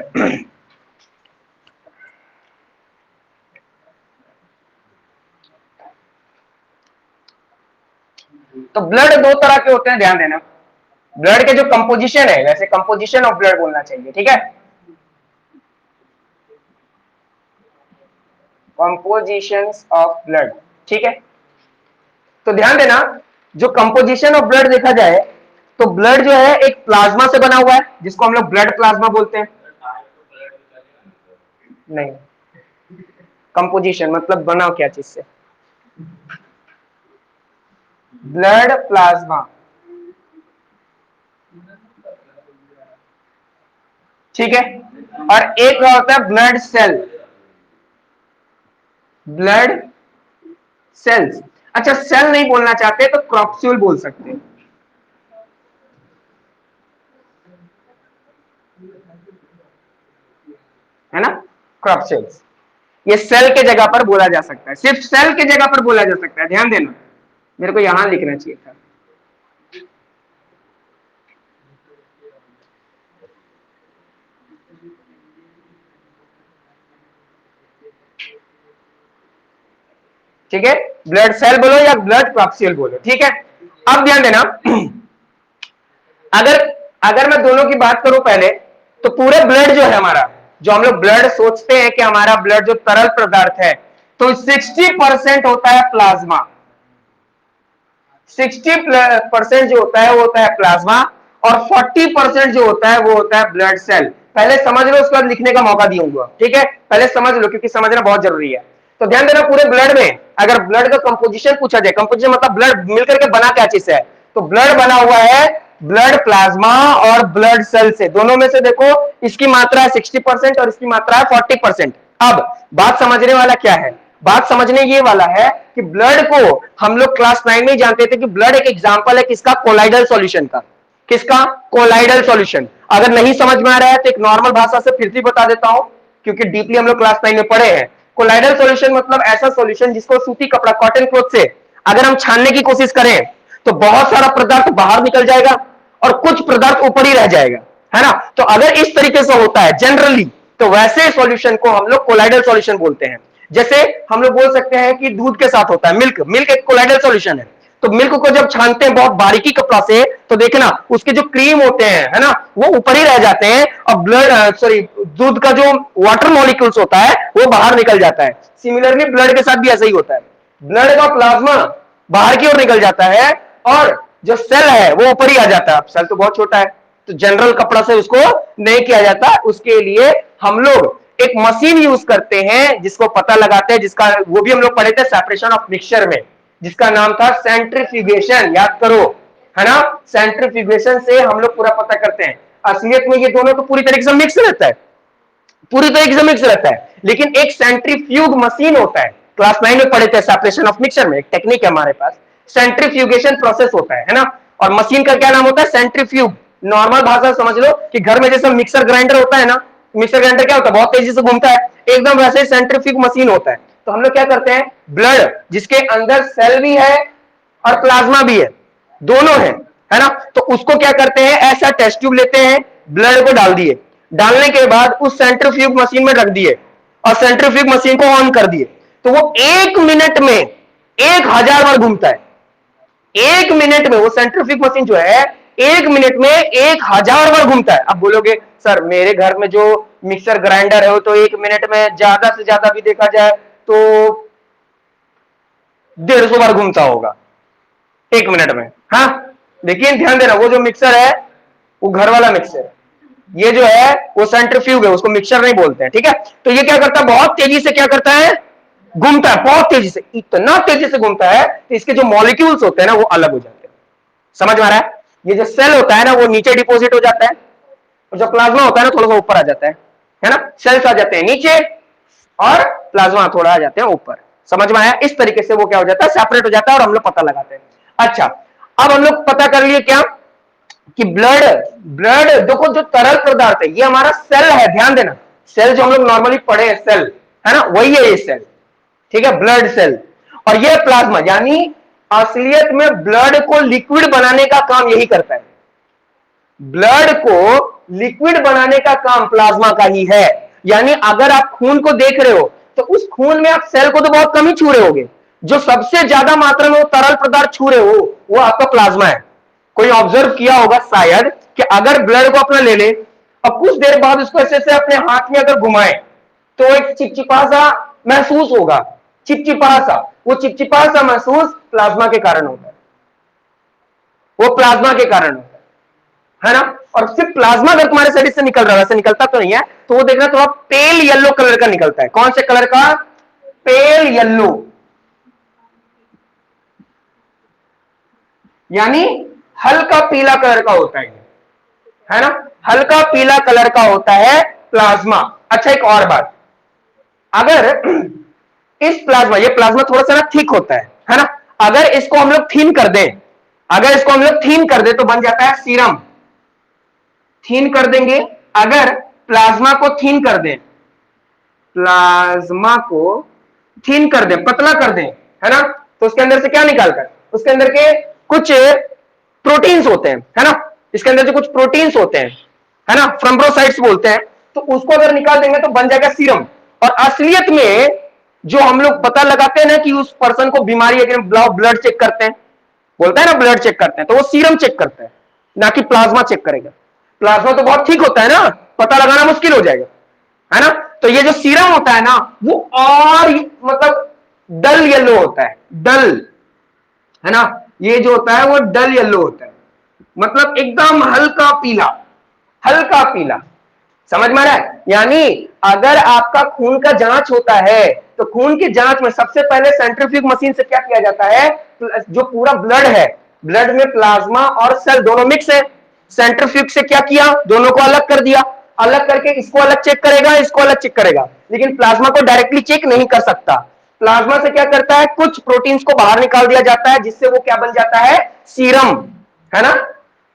तो ब्लड दो तरह के होते हैं, ध्यान देना। ब्लड के जो कंपोजिशन है, वैसे कंपोजिशन ऑफ ब्लड बोलना चाहिए, ठीक है, कंपोजिशंस ऑफ ब्लड, ठीक है। तो ध्यान देना, जो कंपोजिशन ऑफ ब्लड देखा जाए, तो ब्लड जो है एक प्लाज्मा से बना हुआ है, जिसको हम लोग ब्लड प्लाज्मा बोलते हैं। नहीं, कंपोजिशन मतलब बना क्या चीज से, ब्लड प्लाज्मा, ठीक है। और एक होता है ब्लड सेल, ब्लड सेल्स। अच्छा, सेल नहीं बोलना चाहते तो क्रॉप्स्यूल बोल सकते हैं, है ना, क्रॉप्स्यूल्स। ये सेल के जगह पर बोला जा सकता है, सिर्फ सेल के जगह पर बोला जा सकता है, ध्यान देना, मेरे को यहां लिखना चाहिए था। ठीक है, ब्लड सेल बोलो या ब्लड क्रॉप्स्यूल बोलो, ठीक है। अब ध्यान देना, अगर अगर मैं दोनों की बात करूं पहले, तो पूरे ब्लड जो है हमारा, जो हम लोग ब्लड सोचते हैं कि हमारा ब्लड जो तरल पदार्थ है, तो 60% होता है प्लाज्मा, 60% जो होता है वो होता है प्लाज्मा, और 40% जो होता है वो होता है ब्लड सेल। पहले समझ लो, उसके बाद लिखने का मौका दूंगा, ठीक है, पहले समझ लो क्योंकि समझना बहुत जरूरी है। तो ध्यान देना, पूरे ब्लड में अगर ब्लड का कंपोजिशन पूछा जाए, कंपोजिशन मतलब ब्लड मिलकर के बना क्या चीज है, तो ब्लड बना हुआ है ब्लड प्लाज्मा और ब्लड सेल से। दोनों में से देखो, इसकी मात्रा है 60% और इसकी मात्रा है 40%। अब बात समझने वाला क्या है, बात समझने ये वाला है कि ब्लड को हम लोग क्लास 9 में ही जानते थे कि ब्लड एक एग्जांपल है किसका, कोलाइडल सॉल्यूशन का। किसका, कोलाइडल सॉल्यूशन। अगर नहीं समझ में आ रहा है तो एक नॉर्मल भाषा से फिर से बता देता हूं, क्योंकि डीपली हम लोग क्लास 9 में पढ़े हैं। कोलाइडल सॉल्यूशन मतलब ऐसा सॉल्यूशन जिसको सूती कपड़ा, कॉटन क्लॉथ से अगर हम छानने की कोशिश करें तो बहुत सारा पदार्थ बाहर निकल जाएगा और कुछ पदार्थ ऊपर ही रह जाएगा, है ना। तो अगर इस तरीके से होता है जनरली, तो वैसे सॉल्यूशन को हम लोग कोलाइडल सॉल्यूशन बोलते हैं। जैसे हम लोग बोल सकते हैं कि दूध के साथ होता है मिल्क, मिल्क एक कोलाइडल सॉल्यूशन है। तो मिल्क को जब छानते हैं बहुत बारीकी कपड़ा से, तो देखना उसके जो क्रीम होते हैं, है ना, वो ऊपर ही रह जाते हैं, और ब्लड सॉरी दूध का जो वाटर मॉलिक्यूल्स होता है वो बाहर निकल जाता है। सिमिलरली ब्लड के साथ भी ऐसा ही होता है, ब्लड का प्लाज्मा बाहर की ओर निकल जाता है और जो सेल है वो ऊपर ही आ जाता है। अब सेल तो बहुत छोटा है, तो जनरल कपड़ा से उसको नहीं किया जाता, उसके लिए हम लोग एक मशीन यूज करते हैं जिसको पता लगाते हैं, जिसका वो भी हम लोग पढ़े थे सेपरेशन ऑफ मिक्सचर में, जिसका नाम था सेंट्रीफ्यूगेशन, याद करो, है ना। सेंट्रीफ्यूगेशन से हम लोग पूरा पता करते हैं। असलियत में ये दोनों तो पूरी तरीके से मिक्स रहता है, पूरी तरीके से मिक्स रहता है, लेकिन एक सेंट्रीफ्यूग मशीन होता है, क्लास 9 में पढ़े थे सेपरेशन ऑफ मिक्सचर में, एक टेक्निक है हमारे पास, सेंट्रीफ्यूगेशन प्रोसेस होता है ना। और मशीन का क्या नाम होता है, सेंट्रीफ्यूग। नॉर्मल भाषा समझ लो कि घर में जैसे मिक्सर ग्राइंडर होता है ना, मिक्सर ग्राइंडर क्या होता है, बहुत तेजी से घूमता है, एकदम वैसे सेंट्रीफ्यूग मशीन होता है। तो हम लोग क्या करते हैं, ब्लड जिसके अंदर सेल भी है और प्लाज्मा भी है, दोनों है ना, तो उसको क्या करते हैं, ऐसा टेस्ट ट्यूब लेते हैं, ब्लड को डाल दिए, डालने के बाद उस सेंट्रीफ्यूग मशीन में रख दिए और सेंट्रीफ्यूग मशीन को ऑन कर दिए, तो वो 1 मिनट में 1000 बार घूमता है। 1 मिनट में वो सेंट्रीफ्यूग मशीन जो है 1 मिनट में 1000 बार घूमता है। अब बोलोगे सर मेरे घर में जो मिक्सर ग्राइंडर है वो तो 1 मिनट में ज्यादा से ज्यादा भी देखा जाए तो 150 बार घूमता होगा 1 मिनट में। हाँ लेकिन ध्यान देना, वो जो मिक्सर है वो घर वाला मिक्सर है, ये जो है वो सेंट्रीफ्यूग है, उसको मिक्सर नहीं बोलते हैं, ठीक है। तो ये क्या करता है, बहुत तेजी से क्या करता है, घूमता है, बहुत तेजी से, इतना तेजी से घूमता है कि इसके जो मॉलिक्यूल्स होते हैं ना वो अलग हो जाते हैं। समझ में आ रहा है, ये जो सेल होता है ना वो नीचे डिपोजिट हो जाता है और जो प्लाज्मा होता है ना थोड़ा सा ऊपर आ जाता है ना, सेल्स आ जाते हैं नीचे और प्लाज्मा थोड़ा आ जाते हैं ऊपर। समझ में आया, इस तरीके से वो क्या हो जाता है, सेपरेट हो जाता है और हम लोग पता लगाते हैं। अच्छा अब हम लोग पता कर लिए क्या कि ब्लड ब्लड देखो जो तरल पदार्थ है ये हमारा सेल है, ध्यान देना, सेल जो हम लोग नॉर्मली पढ़े हैं सेल है ना, वही है ये सेल, ठीक है, ब्लड सेल। और ये प्लाज्मा, यानी असलियत में ब्लड को लिक्विड बनाने का काम यही करता है, ब्लड को लिक्विड बनाने का काम प्लाज्मा का ही है। यानी अगर आप खून को देख रहे हो तो उस खून में आप सेल को तो बहुत कम ही छू रहे होगे, जो सबसे ज्यादा मात्रा में वो तरल पदार्थ छू रहे हो वो आपका प्लाज्मा है। कोई ऑब्जर्व किया होगा शायद कि अगर ब्लड को अपना ले ले और कुछ देर बाद उसको ऐसे से अपने हाथ में अगर घुमाए तो एक चिपचिपा सा महसूस होगा, चिपचिपा सा, वो चिपचिपा सा महसूस प्लाज्मा के कारण होता है, वो प्लाज्मा के कारण होता है ना। और सिर्फ प्लाज्मा अगर तुम्हारे शरीर से निकल रहा है, वैसे निकलता तो नहीं है, तो वो देखना थोड़ा पेल येलो कलर का निकलता है। कौन से कलर का, पेल येलो, यानी हल्का पीला कलर का होता है ना, हल्का पीला कलर का होता है प्लाज्मा। अच्छा एक और बात, अगर इस प्लाज्मा, ये प्लाज्मा थोड़ा सा ना थिक होता है ना, अगर इसको हम लोग थीन कर दें, अगर इसको हम लोग थीन कर दे तो बन जाता है सीरम, थीन कर देंगे, अगर प्लाज्मा को थीन कर दें, प्लाज्मा को थीन कर दें, पतला कर दें, है ना, तो उसके अंदर से क्या निकाल कर, उसके अंदर के कुछ प्रोटीन्स होते हैं, है ना, इसके अंदर जो कुछ प्रोटीन्स होते हैं, है ना, फ्रम्ब्रोसाइट्स बोलते हैं, तो उसको अगर निकाल देंगे तो बन जाएगा सीरम। और असलियत में जो हम लोग पता लगाते हैं ना कि उस पर्सन को बीमारी है, ब्लड चेक करते हैं, बोलता है ना ब्लड चेक करते हैं, तो वो सीरम चेक करते हैं, ना कि प्लाज्मा चेक करेगा। प्लाज्मा तो बहुत ठीक होता है ना, पता लगाना मुश्किल हो जाएगा, है ना। तो ये जो सीरम होता है ना वो और मतलब डल येलो होता है, डल, है ना, ये जो होता है वो डल येलो होता है, मतलब एकदम हल्का पीला, हल्का पीला। समझ में आ रहा है, यानी अगर आपका खून का जांच होता है तो खून की जांच में सबसे पहले सेंट्रीफ्यूग मशीन से क्या किया जाता है, जो पूरा ब्लड है, ब्लड में प्लाज्मा और सेल दोनों मिक्स है, सेंट्रीफ्यूग से क्या किया, दोनों को अलग कर दिया, अलग करके इसको अलग चेक करेगा, इसको अलग चेक करेगा, लेकिन प्लाज्मा को डायरेक्टली चेक नहीं कर सकता। प्लाज्मा से क्या करता है, कुछ प्रोटीन्स को बाहर निकाल दिया जाता है जिससे वो क्या बन जाता है, सीरम, है ना,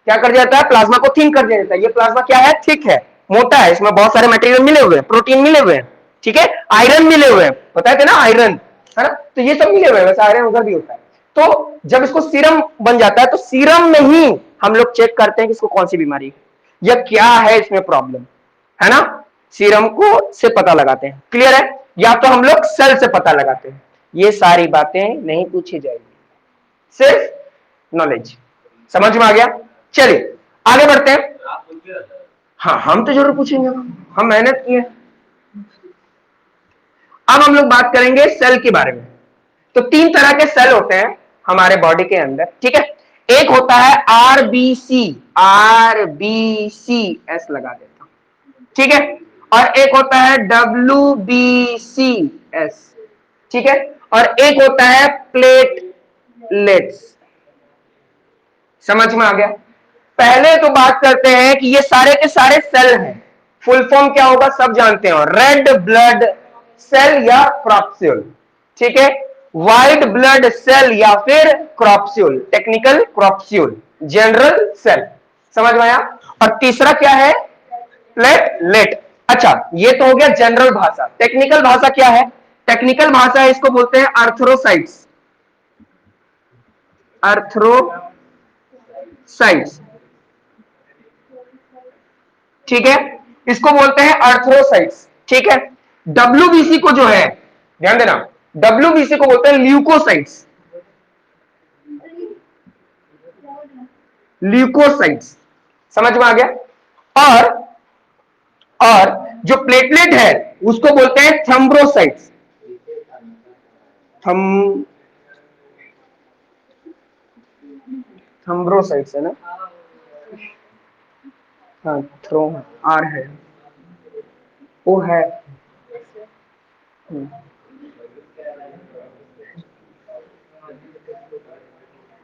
क्या कर दिया जाता है, प्लाज्मा को थिन कर दिया जाता है। ये प्लाज्मा क्या है, थिक है, मोटा है, इसमें बहुत सारे मटेरियल मिले हुए हैं, प्रोटीन मिले हुए हैं, ठीक है, आयरन मिले हुए हैं, बताए थे ना आयरन, है ना, तो ये सब मिले हुए हैं, वैसे आयरन उधर भी होता है। तो जब इसको सीरम बन जाता है तो सीरम में ही हम लोग चेक करते हैं कि इसको कौन सी बीमारी या क्या है इसमें प्रॉब्लम, है ना, सीरम को से पता लगाते हैं। क्लियर है, या तो हम लोग सेल से पता लगाते हैं। ये सारी बातें नहीं पूछी जाएगी, सिर्फ नॉलेज। समझ में आ गया, चलिए आगे बढ़ते हैं। हाँ हम तो जरूर पूछेंगे, हम मेहनत किए। अब हम लोग बात करेंगे सेल के बारे में। तो 3 तरह के सेल होते हैं हमारे बॉडी के अंदर, ठीक है। एक होता है आरबीसी, आरबीसी एस लगा देता हूं, ठीक है, और एक होता है डब्ल्यूबीसी एस, ठीक है, और एक होता है प्लेटलेट्स। समझ में आ गया। पहले तो बात करते हैं कि ये सारे के सारे सेल हैं, फुल फॉर्म क्या होगा सब जानते हो, रेड ब्लड सेल या क्रॉप्स्यूल, ठीक है, व्हाइट ब्लड सेल या फिर क्रॉप्स्यूल, टेक्निकल क्रॉप्स्यूल, जनरल सेल। समझ में आया। और तीसरा क्या है, प्लेटलेट। अच्छा, ये तो हो गया जनरल भाषा। टेक्निकल भाषा क्या है? टेक्निकल भाषा इसको बोलते हैं अर्थ्रोसाइट्स। अर्थ्रोसाइट्स, ठीक है, इसको बोलते हैं अर्थ्रोसाइट्स, ठीक है। डब्ल्यूबीसी को जो है, ध्यान देना, डब्ल्यूबीसी को बोलते हैं ल्यूकोसाइट्स। ल्यूकोसाइट्स, समझ में आ गया? और जो प्लेटलेट है उसको बोलते हैं थ्रोम्बोसाइट्स। थ्रोम्बोसाइट्स है ना? हाँ, थ्रो आर है, ओ है।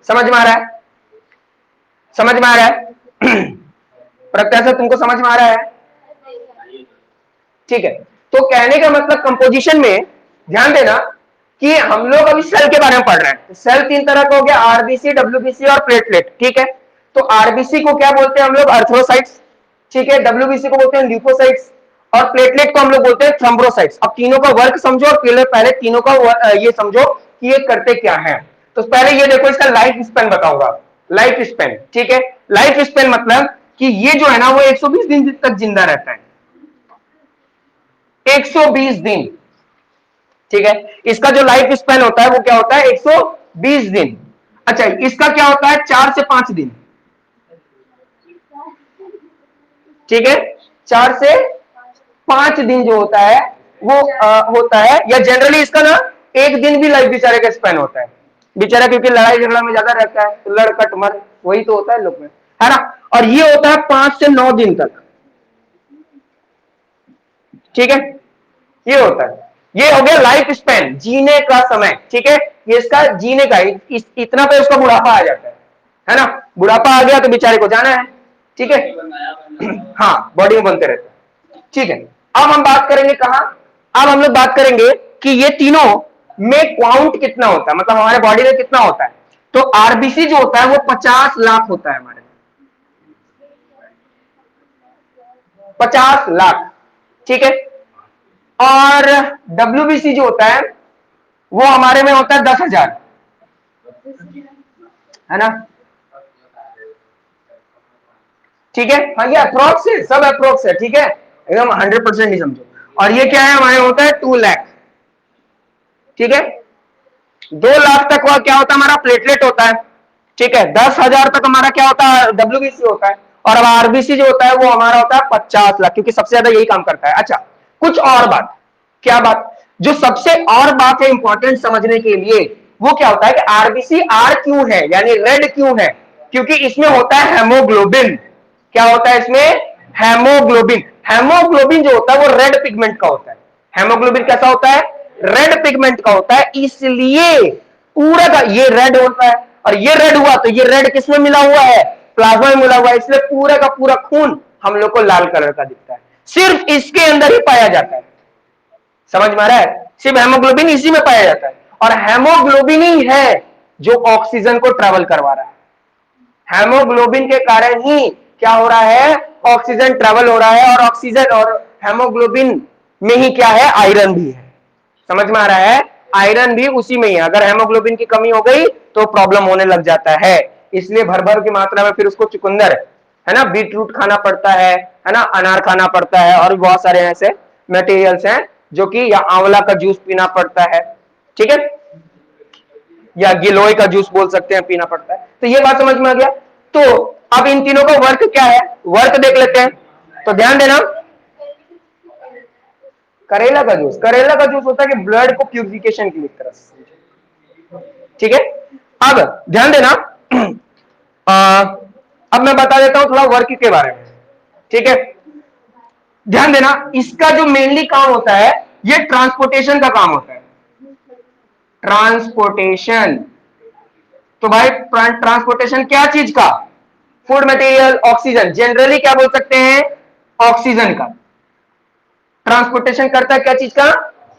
समझ में आ रहा है? समझ में आ रहा है? प्रत्याशा तुमको समझ में आ रहा है? ठीक है, तो कहने का मतलब कंपोजिशन में ध्यान देना कि हम लोग अभी सेल के बारे में पढ़ रहे हैं। सेल तीन तरह का हो गया, आरबीसी, डब्ल्यूबीसी और प्लेटलेट, ठीक है। तो आरबीसी को क्या बोलते हैं हम लोग? अर्थ्रोसाइट्स, ठीक है। डब्ल्यूबीसी को बोलते हैं ल्यूकोसाइट्स और प्लेटलेट को हम लोग बोलते हैं थ्रोम्बोसाइट्स। अब तीनों का वर्क समझो और पहले तीनों का ये समझो कि ये करते क्या है। तो पहले ये देखो, इसका लाइफ स्पेन बताऊंगा। लाइफ स्पेन, ठीक है। लाइफ स्पेन मतलब कि ये जो है ना वो 120 दिन तक जिंदा रहता है। 120 दिन, ठीक है। इसका जो लाइफ स्पेन होता है वो क्या होता है? 120 दिन। अच्छा, इसका क्या होता है? 4 से 5 दिन, ठीक है। 4 से 5 दिन जो होता है वो होता है, या जनरली इसका ना एक दिन भी लाइफ बेचारे का स्पेन होता है। बेचारा क्योंकि लड़ाई झगड़ा में ज्यादा रहता है, तो लड़ कट मर वही तो होता है लोग में, है ना। और ये होता है 5 से 9 दिन तक, ठीक है। ये होता है, ये हो गया लाइफ स्पेन, जीने का समय, ठीक है। ये इसका जीने का इतना पे उसका बुढ़ापा आ जाता है ना। बुढ़ापा आ गया तो बेचारे को जाना है, ठीक है। हाँ, बॉडी में बनते रहते हैं, ठीक है। अब हम बात करेंगे कहा? अब हम लोग बात करेंगे कि ये तीनों में काउंट कितना होता है, मतलब हमारे बॉडी में कितना होता है। तो आरबीसी जो होता है वो 50 लाख होता है हमारे, 50 लाख, ठीक है। और डब्ल्यूबीसी जो होता है वो हमारे में होता है 10,000, है ना, ठीक है। हाँ, ये अप्रोक्स है, सब अप्रोक्स है, ठीक है, एकदम 100% नहीं समझो। और ये क्या है? हमारे होता है 2 लाख, ठीक है। 2 लाख तक क्या होता है? हमारा प्लेटलेट होता है, ठीक है। 10,000 तक हमारा क्या होता है? डब्ल्यूबीसी होता है। और अब आरबीसी जो होता है वो हमारा होता है 50 लाख, क्योंकि सबसे ज्यादा यही काम करता है। अच्छा, कुछ और बात, क्या बात? जो सबसे और बात है इंपॉर्टेंट समझने के लिए, वो क्या होता है कि आरबीसी आर क्यों है, यानी रेड क्यों है? क्योंकि इसमें होता है हेमोग्लोबिन। क्या होता है इसमें? हेमोग्लोबिन। हेमोग्लोबिन जो होता है वो रेड पिगमेंट का होता है। हेमोग्लोबिन कैसा होता है? रेड पिगमेंट का होता है, इसलिए पूरा का ये रेड होता है। और ये रेड हुआ तो ये रेड किसमें मिला हुआ है? प्लाज्मा में मिला हुआ है, इसलिए पूरा का पूरा खून हम लोग को लाल कलर का दिखता है। सिर्फ इसके अंदर ही पाया जाता है, समझ में आ रहा है? सिर्फ हेमोग्लोबिन इसी में पाया जाता है, और हेमोग्लोबिन ही है जो ऑक्सीजन को ट्रेवल करवा रहा है। हेमोग्लोबिन के कारण ही क्या हो रहा है? ऑक्सीजन ट्रेवल हो रहा है। और ऑक्सीजन और हेमोग्लोबिन में ही क्या है? आयरन भी है, समझ में आ रहा है? आयरन भी उसी में ही है। अगर हेमोग्लोबिन की कमी हो गई तो प्रॉब्लम होने लग जाता है। इसलिए भर भर की मात्रा में फिर उसको चुकंदर, है ना, बीट रूट खाना पड़ता है ना, अनार खाना पड़ता है, और बहुत सारे ऐसे मटेरियल्स हैं जो कि, या आंवला का जूस पीना पड़ता है, ठीक है, या गिलोय का जूस बोल सकते हैं, पीना पड़ता है। तो ये बात समझ में आ गया। तो अब इन तीनों का वर्क क्या है, वर्क देख लेते हैं। तो ध्यान देना, करेला का जूस, करेला का जूस होता है कि ब्लड को प्यूरिफिकेशन की तरह से, ठीक है। अब ध्यान देना, अब मैं बता देता हूं थोड़ा वर्क के बारे में, ठीक है। ध्यान देना, इसका जो मेनली काम होता है ये ट्रांसपोर्टेशन का काम होता है। ट्रांसपोर्टेशन, तो भाई ट्रांसपोर्टेशन क्या चीज का? फूड मटेरियल, ऑक्सीजन, जनरली क्या बोल सकते हैं? ऑक्सीजन का। ट्रांसपोर्टेशन करता है क्या चीज का?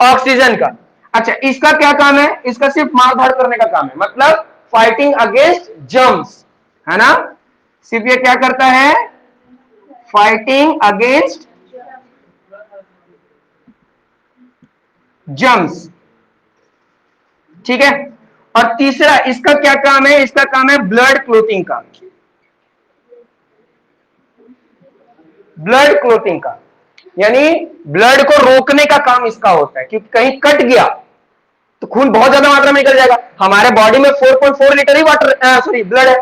ऑक्सीजन का। अच्छा, इसका क्या काम है? इसका सिर्फ मारधाड़ करने का काम है, मतलब फाइटिंग अगेंस्ट जर्म्स, है ना। सिर्फ ये क्या करता है? फाइटिंग अगेंस्ट जम्स, ठीक है। और तीसरा इसका क्या काम है, इसका काम है ब्लड क्लोटिंग का, ब्लड क्लोटिंग का, यानी ब्लड को रोकने का काम इसका होता है, क्योंकि कहीं कट गया तो खून बहुत ज्यादा मात्रा में निकल जाएगा। हमारे बॉडी में 4.4 लीटर ही वाटर सॉरी ब्लड है,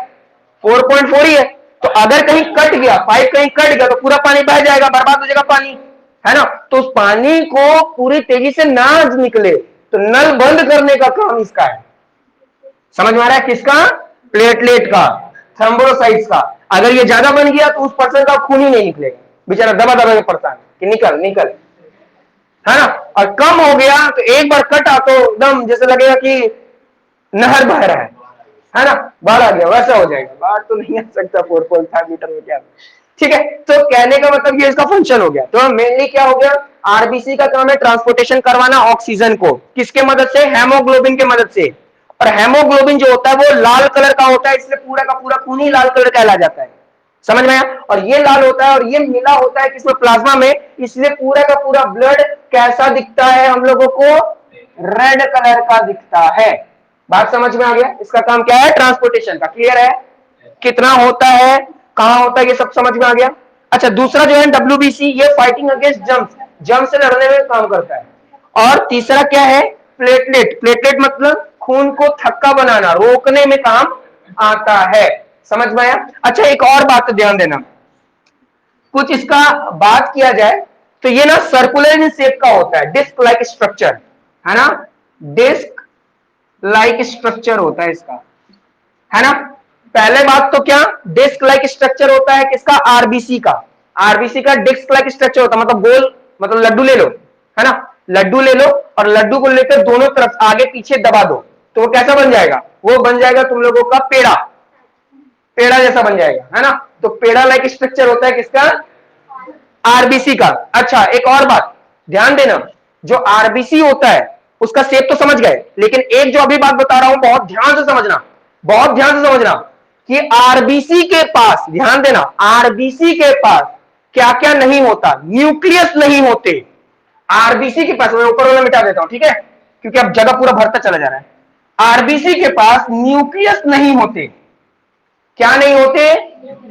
4.4 ही है। तो अगर कहीं कट गया, पाइप कहीं कट गया, तो पूरा पानी बह जाएगा, बर्बाद हो जाएगा पानी, है ना। तो उस पानी को पूरी तेजी से ना निकले, तो नल बंद करने का काम इसका है। समझ में आ रहा है? किसका? प्लेटलेट का, थ्रोम्बोसाइट्स का। अगर ये ज्यादा बन गया तो उस पर्सन का खून ही नहीं निकलेगा, बेचारा दबा दबा के परेशान कि निकल निकल, है ना। और कम हो गया तो एक बार कटा तो एकदम जैसे लगेगा कि नहर बह रहा है ना, बाढ़ आ गया, वैसा हो जाएगा। बाढ़ तो नहीं आ सकता 4.5 मीटर में, क्या, ठीक है। तो कहने का मतलब ये इसका फंक्शन हो गया। तो मेनली क्या हो गया, आरबीसी का काम है ट्रांसपोर्टेशन करवाना ऑक्सीजन को, किसके मदद से? हेमोग्लोबिन के मदद से। और हेमोग्लोबिन जो होता है वो लाल कलर का होता है, इसलिए पूरा का पूरा खून ही लाल कलर कहला जाता है। समझ में आया? और ये लाल होता है और ये मिला होता है किसमें? प्लाज्मा में, इसलिए पूरा का पूरा ब्लड कैसा दिखता है हम लोगों को? रेड कलर का दिखता है। बात समझ में आ गया? इसका काम क्या है? ट्रांसपोर्टेशन का। क्लियर है? कितना होता है, कहां होता है, ये सब समझ में आ गया। अच्छा, दूसरा जो है डब्ल्यूबीसी, ये फाइटिंग अगेंस्ट जम्स, जम्स से लड़ने में काम करता है। और तीसरा क्या है? प्लेटलेट, प्लेटलेट मतलब खून को थक्का बनाना, रोकने में काम आता है। समझ में आया? अच्छा, एक और बात ध्यान देना, कुछ इसका बात किया जाए तो ये ना सर्कुलर इन शेप का होता है, डिस्क लाइक स्ट्रक्चर, है ना, डिस्क लाइक स्ट्रक्चर होता है इसका, है ना। पहले बात तो क्या, डिस्क लाइक स्ट्रक्चर होता है किसका? आरबीसी का। आरबीसी का डिस्क लाइक स्ट्रक्चर होता है, मतलब गोल, मतलब लड्डू ले लो, है ना, लड्डू ले लो और लड्डू को लेकर दोनों तरफ आगे पीछे दबा दो, तो वो कैसा बन जाएगा? वो बन जाएगा तुम लोगों का पेड़ा, पेड़ा जैसा बन जाएगा, है ना। तो पेड़ा लाइक स्ट्रक्चर होता है किसका? आरबीसी का। अच्छा, एक और बात ध्यान देना, जो आरबीसी होता है उसका शेप तो समझ गए, लेकिन एक जो अभी बात बता रहा हूं बहुत ध्यान से समझना, बहुत ध्यान से समझना, कि आरबीसी के पास, ध्यान देना, आरबीसी के पास क्या क्या नहीं होता? न्यूक्लियस नहीं होते आरबीसी के पास। मैं ऊपर वाला मिटा देता हूं, ठीक है, क्योंकि अब जगह पूरा भरता चला जा रहा है। आरबीसी के पास न्यूक्लियस नहीं होते। क्या नहीं होते?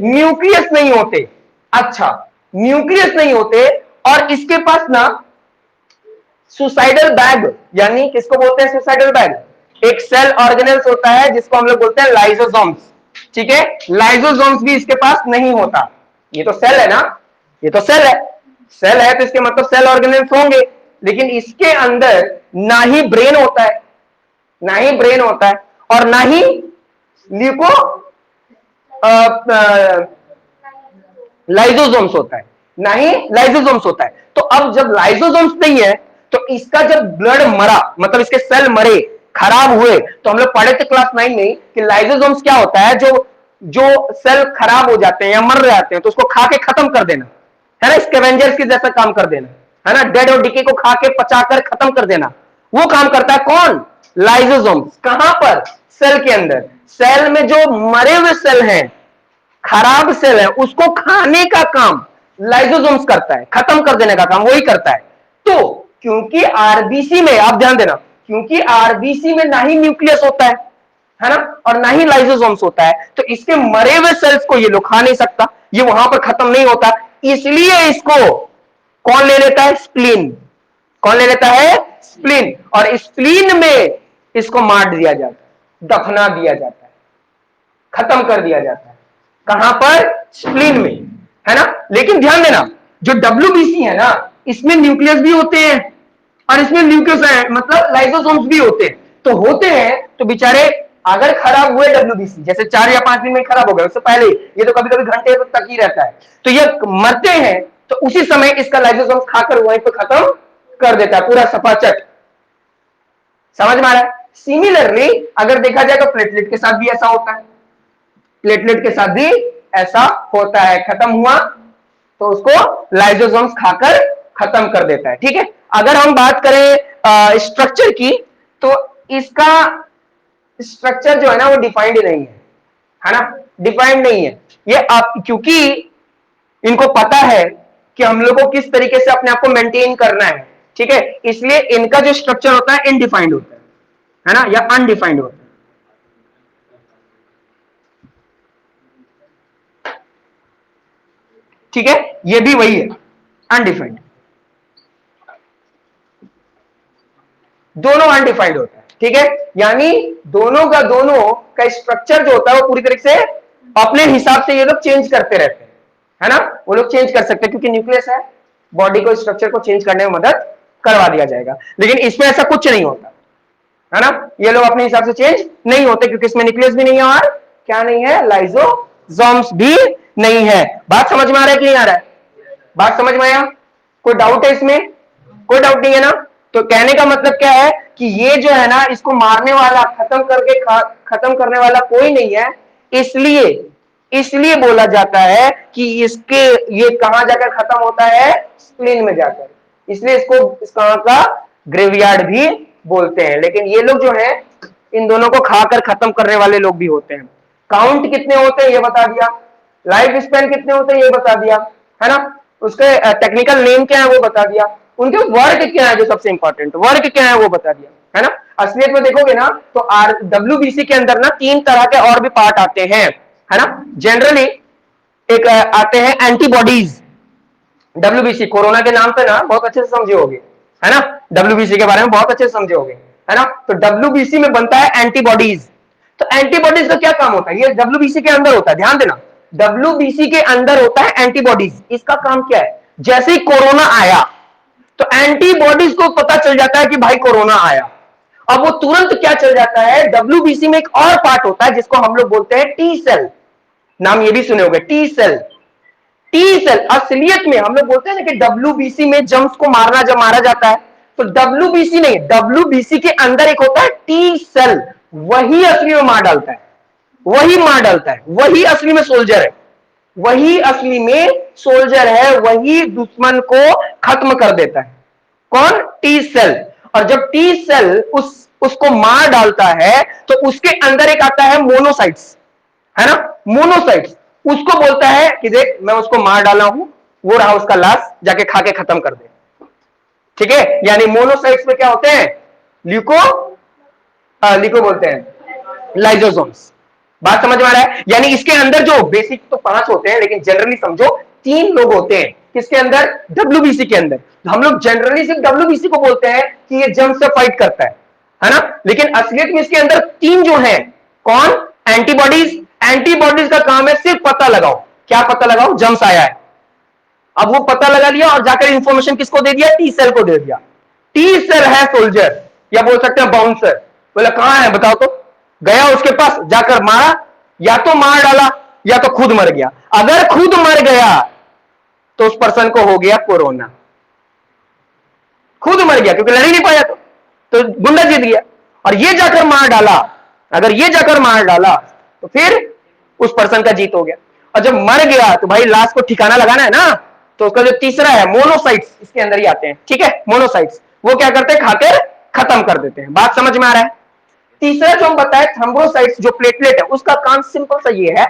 न्यूक्लियस नहीं होते। अच्छा, न्यूक्लियस नहीं होते, और इसके पास ना सुसाइडल बैग, यानी किसको बोलते हैं सुसाइडल बैग? एक सेल ऑर्गेनेल्स होता है जिसको हम लोग बोलते हैं लाइसोसोम्स, ठीक है। लाइसोसोम्स भी इसके पास नहीं होता। ये तो सेल है ना, ये तो सेल है, सेल है तो इसके मतलब सेल ऑर्गेनेल्स होंगे, लेकिन इसके अंदर ना ही ब्रेन होता है, ना ही ब्रेन होता है, और ना ही ल्यूको लाइसोसोम्स होता है, ना ही लाइसोसोम्स होता है। तो अब जब लाइसोसोम्स नहीं है, तो इसका जब ब्लड मरा, मतलब इसके सेल मरे, खराब हुए, तो हम लोग पढ़े थे क्लास 9 में कि लाइसोसोम्स क्या होता है, जो जो सेल खराब हो जाते हैं या मर जाते हैं तो उसको खा के खत्म कर देना, है ना, स्कैवेंजर्स की जैसा काम कर देना, है ना, डेड और डिके को खा के पचाकर खत्म कर देना, वो काम करता है कौन? लाइसोसोम्स। कहां पर? सेल के अंदर। सेल में जो मरे हुए सेल हैं, खराब सेल है, उसको खाने का काम लाइसोसोम्स करता है, खत्म कर देने का काम वही करता है। तो क्योंकि आरबीसी में, आप ध्यान देना, क्योंकि आरबीसी में ना ही न्यूक्लियस होता है ना, और ना ही लाइसोसोम्स होता है, तो इसके मरे हुए सेल्स को ये लोग खा नहीं सकता, ये वहां पर खत्म नहीं होता, इसलिए इसको कौन ले लेता है? स्प्लीन। कौन ले लेता है? स्प्लीन। और स्प्लीन में इसको मार दिया जाता है, दफना दिया जाता है, खत्म कर दिया जाता है। कहां पर? स्प्लीन में, है ना। लेकिन ध्यान देना, जो डब्ल्यूबीसी है ना, इसमें न्यूक्लियस भी होते हैं और इसमें न्यूक्लियस है, मतलब लाइसोसोम्स भी होते हैं। तो होते हैं तो बेचारे अगर खराब हुए डब्ल्यूबीसी, जैसे 4 या 5 दिन में खराब हो गए, उससे पहले ये तो कभी कभी घंटे तक ही रहता है, तो ये मरते हैं तो उसी समय इसका लाइसोसोम्स खाकर वहीं पर खत्म कर देता है, पूरा सफाचट। समझ में आ रहा है? सिमिलरली अगर देखा जाए तो प्लेटलेट के साथ भी ऐसा होता है, प्लेटलेट के साथ भी ऐसा होता है, खत्म हुआ तो उसको लाइसोसोम्स खाकर खत्म कर देता है, ठीक है। अगर हम बात करें स्ट्रक्चर की, तो इसका स्ट्रक्चर जो है ना वो डिफाइंड नहीं है ना, डिफाइंड नहीं है। ये आप, क्योंकि इनको पता है कि हम लोग को किस तरीके से अपने आप को मेंटेन करना है, ठीक है, इसलिए इनका जो स्ट्रक्चर होता है इनडिफाइंड होता है ना, या अनडिफाइंड होता है। ठीक है, ये भी वही है, अनडिफाइंड, दोनों अनडिफाइंड होता है। ठीक है, यानी दोनों का स्ट्रक्चर जो होता है वो पूरी तरीके से अपने हिसाब से ये लोग चेंज करते रहते हैं, है ना, वो लोग चेंज कर सकते हैं क्योंकि न्यूक्लियस है, बॉडी को स्ट्रक्चर को चेंज करने में मदद करवा दिया जाएगा। लेकिन इसमें ऐसा कुछ नहीं होता, है ना, ये लोग अपने हिसाब से चेंज नहीं होते क्योंकि इसमें न्यूक्लियस भी नहीं है और क्या नहीं है, लाइसोसोम्स भी नहीं है। बात समझ में आ रहा है कि नहीं आ रहा है? बात समझ में आया? कोई डाउट है इसमें? कोई डाउट नहीं है ना? तो कहने का मतलब क्या है कि ये जो है ना, इसको मारने वाला, खत्म करने वाला कोई नहीं है, इसलिए इसलिए बोला जाता है कि इसके ये कहां जाकर खत्म होता है, स्प्लीन में जाकर, इसलिए इसको इसका का ग्रेवयार्ड भी बोलते हैं। लेकिन ये लोग जो है इन दोनों को खाकर खत्म करने वाले लोग भी होते हैं। काउंट कितने होते हैं ये बता दिया, लाइफ स्पैन कितने होते हैं ये बता दिया, है ना, उसके टेक्निकल नेम क्या है वो बता दिया, उनके वर्क क्या है, जो सबसे इंपॉर्टेंट वर्क क्या है वो बता दिया, है ना। असलियत में देखोगे ना तो WBC के अंदर ना 3 तरह के और भी पार्ट आते हैं, है ना। जनरली एक आते हैं एंटीबॉडीज। WBC कोरोना के नाम पे ना बहुत अच्छे से समझे होगे, है ना, WBC के बारे में बहुत अच्छे से समझे होगे, है ना। तो WBC में बनता है एंटीबॉडीज। तो एंटीबॉडीज का क्या काम होता है, ये WBC के अंदर होता है, ध्यान देना, WBC के अंदर होता है एंटीबॉडीज। इसका काम क्या है, जैसे ही कोरोना आया तो एंटीबॉडीज को पता चल जाता है कि भाई कोरोना आया। अब वो तुरंत क्या चल जाता है, WBC में एक और पार्ट होता है जिसको हम लोग बोलते हैं टी सेल। नाम ये भी सुने होंगे, टी सेल। टी सेल असलियत में हम लोग बोलते हैं ना कि WBC में जम्स को मारना जब मारा जाता है, तो WBC नहीं, WBC के अंदर एक होता है टी सेल, वही असली में मार डालता है, वही मार डालता है, वही असली में सोल्जर है, वही असली में सोल्जर है, वही दुश्मन को खत्म कर देता है। कौन? T cell. और जब टी सेल उसको मार डालता है तो उसके अंदर एक आता है मोनोसाइट्स, है ना, मोनोसाइट्स। उसको बोलता है कि देख मैं उसको मार डाला हूं, वो रहा उसका लाश, जाके खा के खत्म कर दे। ठीक है, यानी मोनोसाइट्स में क्या होते हैं, लिको बोलते हैं लाइजोसोम्स। बात समझ में आ रहा है? यानी इसके अंदर जो बेसिक तो 5 होते हैं, लेकिन जनरली समझो 3 लोग होते हैं। किसके अंदर? WBC के अंदर। तो हम लोग जनरली सिर्फ WBC को बोलते हैं कि ये जम्स से फाइट करता है ना, लेकिन असलियत में इसके अंदर 3 जो है, कौन? एंटीबॉडीज। एंटीबॉडीज का काम है सिर्फ पता लगाओ, क्या पता लगाओ, जम्स आया है। अब वो पता लगा लिया और जाकर इंफॉर्मेशन किसको दे दिया, टी सेल को दे दिया। टी सेल है सोल्जर, या बोल सकते हैं बाउंसर। बोला कहां है बताओ, तो गया उसके पास, जाकर मारा, या तो मार डाला या तो खुद मर गया। अगर खुद मर गया तो उस पर्सन को हो गया कोरोना, खुद मर गया क्योंकि लड़ ही नहीं पाया, तो गुंडा जीत गया। और ये जाकर मार डाला, अगर ये जाकर मार डाला तो फिर उस पर्सन का जीत हो गया। और जब मर गया तो भाई लाश को ठिकाना लगाना है ना, तो उसका जो तीसरा है मोनोसाइट्स, इसके अंदर ही आते हैं। ठीक है, मोनोसाइट्स वो क्या करते हैं, खाकर खत्म कर देते हैं। बात समझ में आ रहा है? तीसरा जो हम बताए थ्रोम्बोसाइट्स, जो प्लेटलेट है, उसका काम सिंपल सा ये है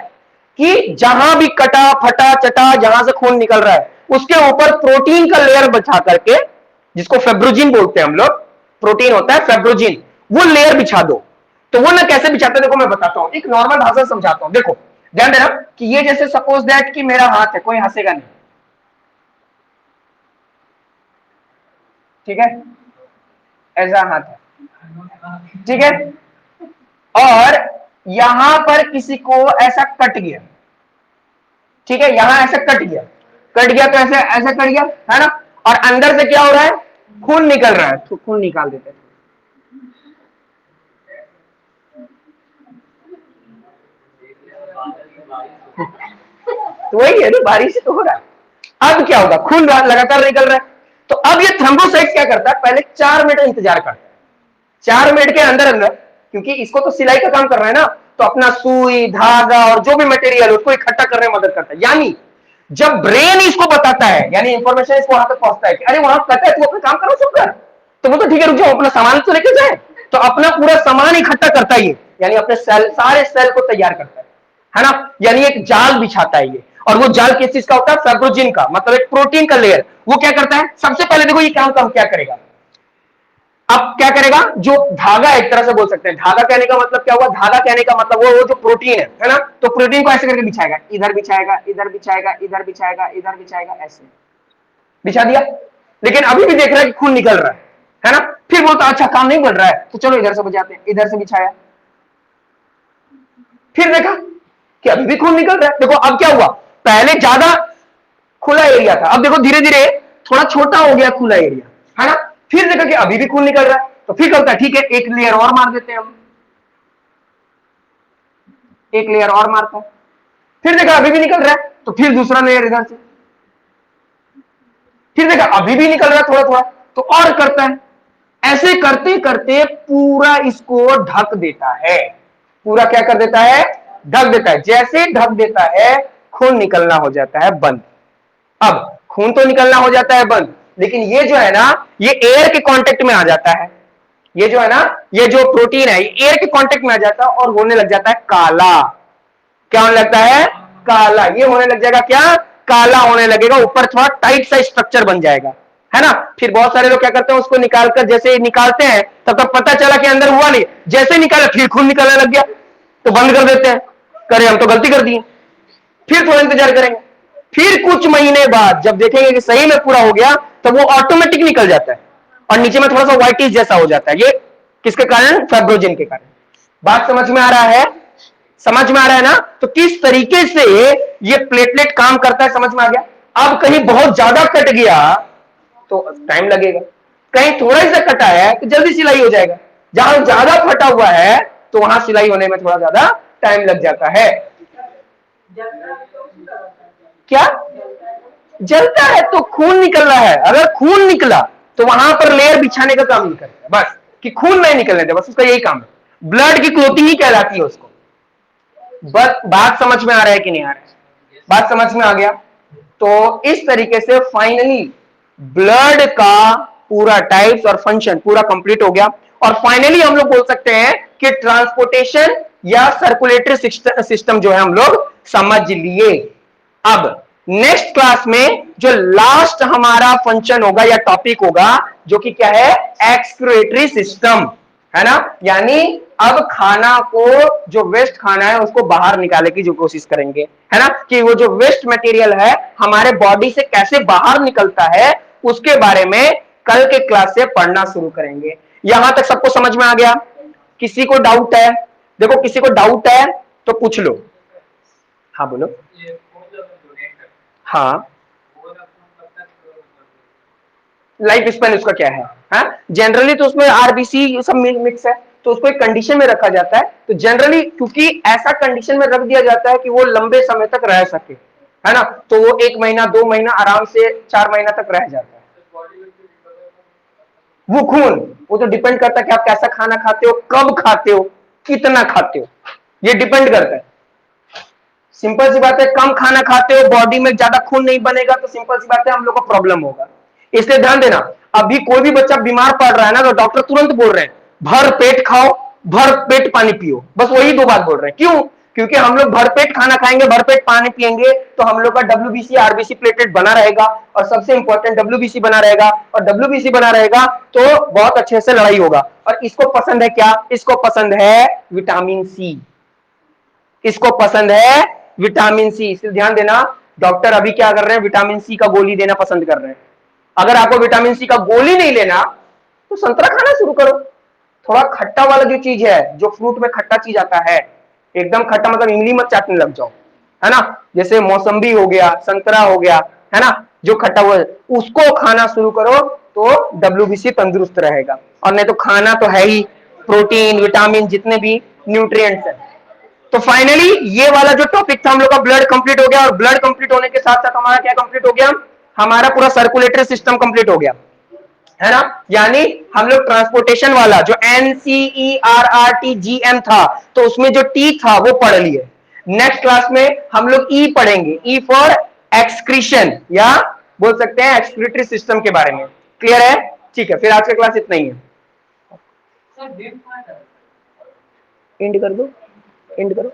कि जहां भी कटा फटा चटा जहां से खून निकल रहा है उसके ऊपर प्रोटीन का लेयर बिछा करके, जिसको फेब्रोजिन बोलते हैं हम लोग, प्रोटीन होता है फेब्रोजिन, वो लेयर बिछा दो। तो वो ना कैसे बिछाते हैं, देखो मैं बताता हूं, एक नॉर्मल भाषा समझाता हूं। देखो ध्यान देना कि ये जैसे सपोज दैट कि मेरा हाथ है, कोई हंसेगा नहीं, ठीक है, ऐसा हाथ है, ठीक है, और यहां पर किसी को ऐसा कट गया, ठीक है, यहां ऐसा कट गया, कट गया तो ऐसे ऐसे कट गया, है ना, और अंदर से क्या हो रहा है, खून निकल रहा है, तो खून निकाल देते हैं। तो वही है ना, बारिश तो हो रहा है। अब क्या होगा, खून लगातार निकल रहा है, तो अब ये थ्रोम्बोसाइट क्या करता है, पहले 4 मिनट इंतजार करता है। 4 मिनट के अंदर अंदर, क्योंकि इसको तो सिलाई का काम कर रहा है ना, तो अपना सुई धागा और जो भी मटेरियल उसको इकट्ठा करने में मदद करता है। यानी जब ब्रेन इसको बताता है, यानी इंफॉर्मेशन इसको वहां तक पहुंचता है कि अरे वहां कटा है, तू अपना काम करो, सब कर, तो वो तो ठीक है, रुक जाओ, अपना सामान तो लेके जाए, तो अपना पूरा सामान इकट्ठा करता है ये, यानी अपने सेल, सारे सेल को तैयार करता है ना, यानी एक जाल बिछाता है ये। और वो जाल किस चीज का होता है, फेब्रोजिन का, मतलब एक प्रोटीन का लेयर, वो क्या करता है, सबसे पहले देखो ये काम क्या करेगा, अब क्या करेगा, जो धागा एक तरह से बोल सकते हैं, धागा कहने का मतलब क्या हुआ, धागा कहने का मतलब वो जो प्रोटीन है ना, तो प्रोटीन को ऐसे करके बिछाएगा, इधर बिछाएगा, इधर बिछाएगा, इधर बिछाएगा, इधर बिछाएगा, ऐसे बिछा दिया। लेकिन अभी भी देख रहा है कि खून निकल रहा है ना, फिर बोलता अच्छा काम नहीं बन रहा है तो चलो इधर से बजाते हैं, इधर से बिछाया, फिर देखा कि अभी भी खून निकल रहा है। देखो अब क्या हुआ, पहले ज्यादा खुला एरिया था, अब देखो धीरे धीरे थोड़ा छोटा हो गया खुला एरिया, है ना, फिर देखा कि अभी भी खून निकल रहा है, तो फिर कहता है ठीक है एक लेयर और मार देते हैं हम, एक लेयर और मारता है, फिर देखा अभी भी निकल रहा है तो फिर दूसरा लेयर इधर से, फिर देखा अभी भी निकल रहा है थोड़ा थोड़ा तो और करता है, ऐसे करते करते पूरा इसको ढक देता है, पूरा क्या कर देता है, ढक देता है। जैसे ढक देता है खून निकलना हो जाता है बंद। अब खून तो निकलना हो जाता है बंद, लेकिन ये जो है ना ये एयर के कांटेक्ट में आ जाता है, ये जो है ना ये जो प्रोटीन है ये एयर के कांटेक्ट में आ जाता है और होने लग जाता है काला। क्या होने लगता है, काला, ये होने लग जाएगा क्या, काला होने लगेगा, ऊपर थोड़ा टाइट सा स्ट्रक्चर बन जाएगा, है ना। फिर बहुत सारे लोग क्या करते हैं उसको निकालकर, जैसे निकालते हैं तब तक पता चला कि अंदर हुआ नहीं, जैसे निकाला फिर खून निकलने लग गया तो बंद कर देते हैं, करे हम तो गलती कर दिए, फिर थोड़ा इंतजार करेंगे, फिर कुछ महीने बाद जब देखेंगे कि सही में पूरा हो गया तब वो ऑटोमेटिक निकल जाता है और नीचे में थोड़ा सा व्हाइटिश जैसा हो जाता है। ये किसके कारण, फाइब्रोजन के कारण। बात समझ में आ रहा है, समझ में आ रहा है ना, तो किस तरीके से ये प्लेटलेट काम करता है समझ में आ गया। अब कहीं बहुत ज्यादा कट गया तो टाइम लगेगा, कहीं थोड़ा सा कटा है तो जल्दी सिलाई हो जाएगा, जहां ज्यादा फटा हुआ है तो वहां सिलाई होने में थोड़ा ज्यादा टाइम लग जाता है। क्या जलता है तो खून निकल रहा है, अगर खून निकला तो वहां पर लेयर बिछाने का काम नहीं करता, बस कि खून नहीं निकलने दे, बस उसका यही काम है, ब्लड की क्लोथिंग ही कहलाती है उसको। बस बात समझ में आ रहा है कि नहीं आ रहा है, बात समझ में आ गया। तो इस तरीके से फाइनली ब्लड का पूरा टाइप्स और फंक्शन पूरा कंप्लीट हो गया और फाइनली हम लोग बोल सकते हैं कि ट्रांसपोर्टेशन या सर्कुलेटरी सिस्टम जो है हम लोग समझ लिए। अब नेक्स्ट क्लास में जो लास्ट हमारा फंक्शन होगा या टॉपिक होगा जो कि क्या है, एक्सक्रीटरी सिस्टम, है ना, यानी अब खाना को, जो वेस्ट खाना है उसको बाहर निकालने की जो कोशिश करेंगे, है ना, कि वो जो वेस्ट मटेरियल है हमारे बॉडी से कैसे बाहर निकलता है उसके बारे में कल के क्लास से पढ़ना शुरू करेंगे। यहां तक सबको समझ में आ गया, किसी को डाउट है, देखो किसी को डाउट है तो पूछ लो। हाँ बोलो। हाँ लाइफ स्पैन उसका क्या है, हाँ जनरली तो उसमें आरबीसी सब मिक्स है तो उसको एक कंडीशन में रखा जाता है, तो जनरली क्योंकि ऐसा कंडीशन में रख दिया जाता है कि वो लंबे समय तक रह सके, है ना, तो वो 1 महीना 2 महीना आराम से 4 महीना तक रह जाता है। वो खून, वो तो डिपेंड करता है कि आप कैसा खाना खाते हो, कब खाते हो, कितना खाते हो, ये डिपेंड करता है। सिंपल सी बात है, कम खाना खाते हो बॉडी में ज्यादा खून नहीं बनेगा तो सिंपल सी बात है हम लोग को प्रॉब्लम होगा। इसलिए ध्यान देना, अभी कोई भी बच्चा बीमार पड़ रहा है ना तो डॉक्टर तुरंत बोल रहे हैं भर पेट खाओ, भर पेट पानी पियो, बस वही 2 बात बोल रहे हैं। क्यों, क्योंकि हम लोग भरपेट खाना खाएंगे, भरपेट पानी पिएंगे तो हम लोग का डब्ल्यूबीसी आरबीसी प्लेटलेट बना रहेगा और सबसे इंपॉर्टेंट डब्ल्यूबीसी बना रहेगा, और डब्ल्यूबीसी बना रहेगा तो बहुत अच्छे से लड़ाई होगा। और इसको पसंद है क्या, इसको पसंद है विटामिन सी, इसको पसंद है विटामिन सी। इसलिए ध्यान देना, डॉक्टर अभी क्या कर रहे हैं, विटामिन सी का गोली देना पसंद कर रहे हैं। अगर आपको विटामिन सी का गोली नहीं लेना तो संतरा खाना शुरू करो, थोड़ा खट्टा वाला जो चीज है, जो फ्रूट में खट्टा चीज आता है, एकदम खट्टा मतलब इमली मत चाटने लग जाओ, है ना, जैसे मौसम्बी हो गया, संतरा हो गया, है ना, जो खट्टा हुआ उसको खाना शुरू करो तो डब्ल्यूबीसी तंदुरुस्त रहेगा। और नहीं तो खाना तो है ही, प्रोटीन विटामिन जितने भी न्यूट्रिएंट्स हैं। तो फाइनली ये वाला जो टॉपिक था हम लोग का ब्लड कंप्लीट हो गया, और ब्लड कंप्लीट होने के साथ साथ हमारा क्या कंप्लीट हो गया, हमारा पूरा सर्कुलेटरी सिस्टम कंप्लीट हो गया, है ना, यानी हम लोग ट्रांसपोर्टेशन वाला जो NCERRTGM था तो उसमें जो टी था वो पढ़ लिए। नेक्स्ट क्लास में हम लोग ई पढ़ेंगे, ई फॉर एक्सक्रीशन या बोल सकते हैं एक्सक्रीटरी सिस्टम के बारे में। क्लियर है, ठीक है, फिर आज का क्लास इतना ही है। एंड कर दो, एंड करो।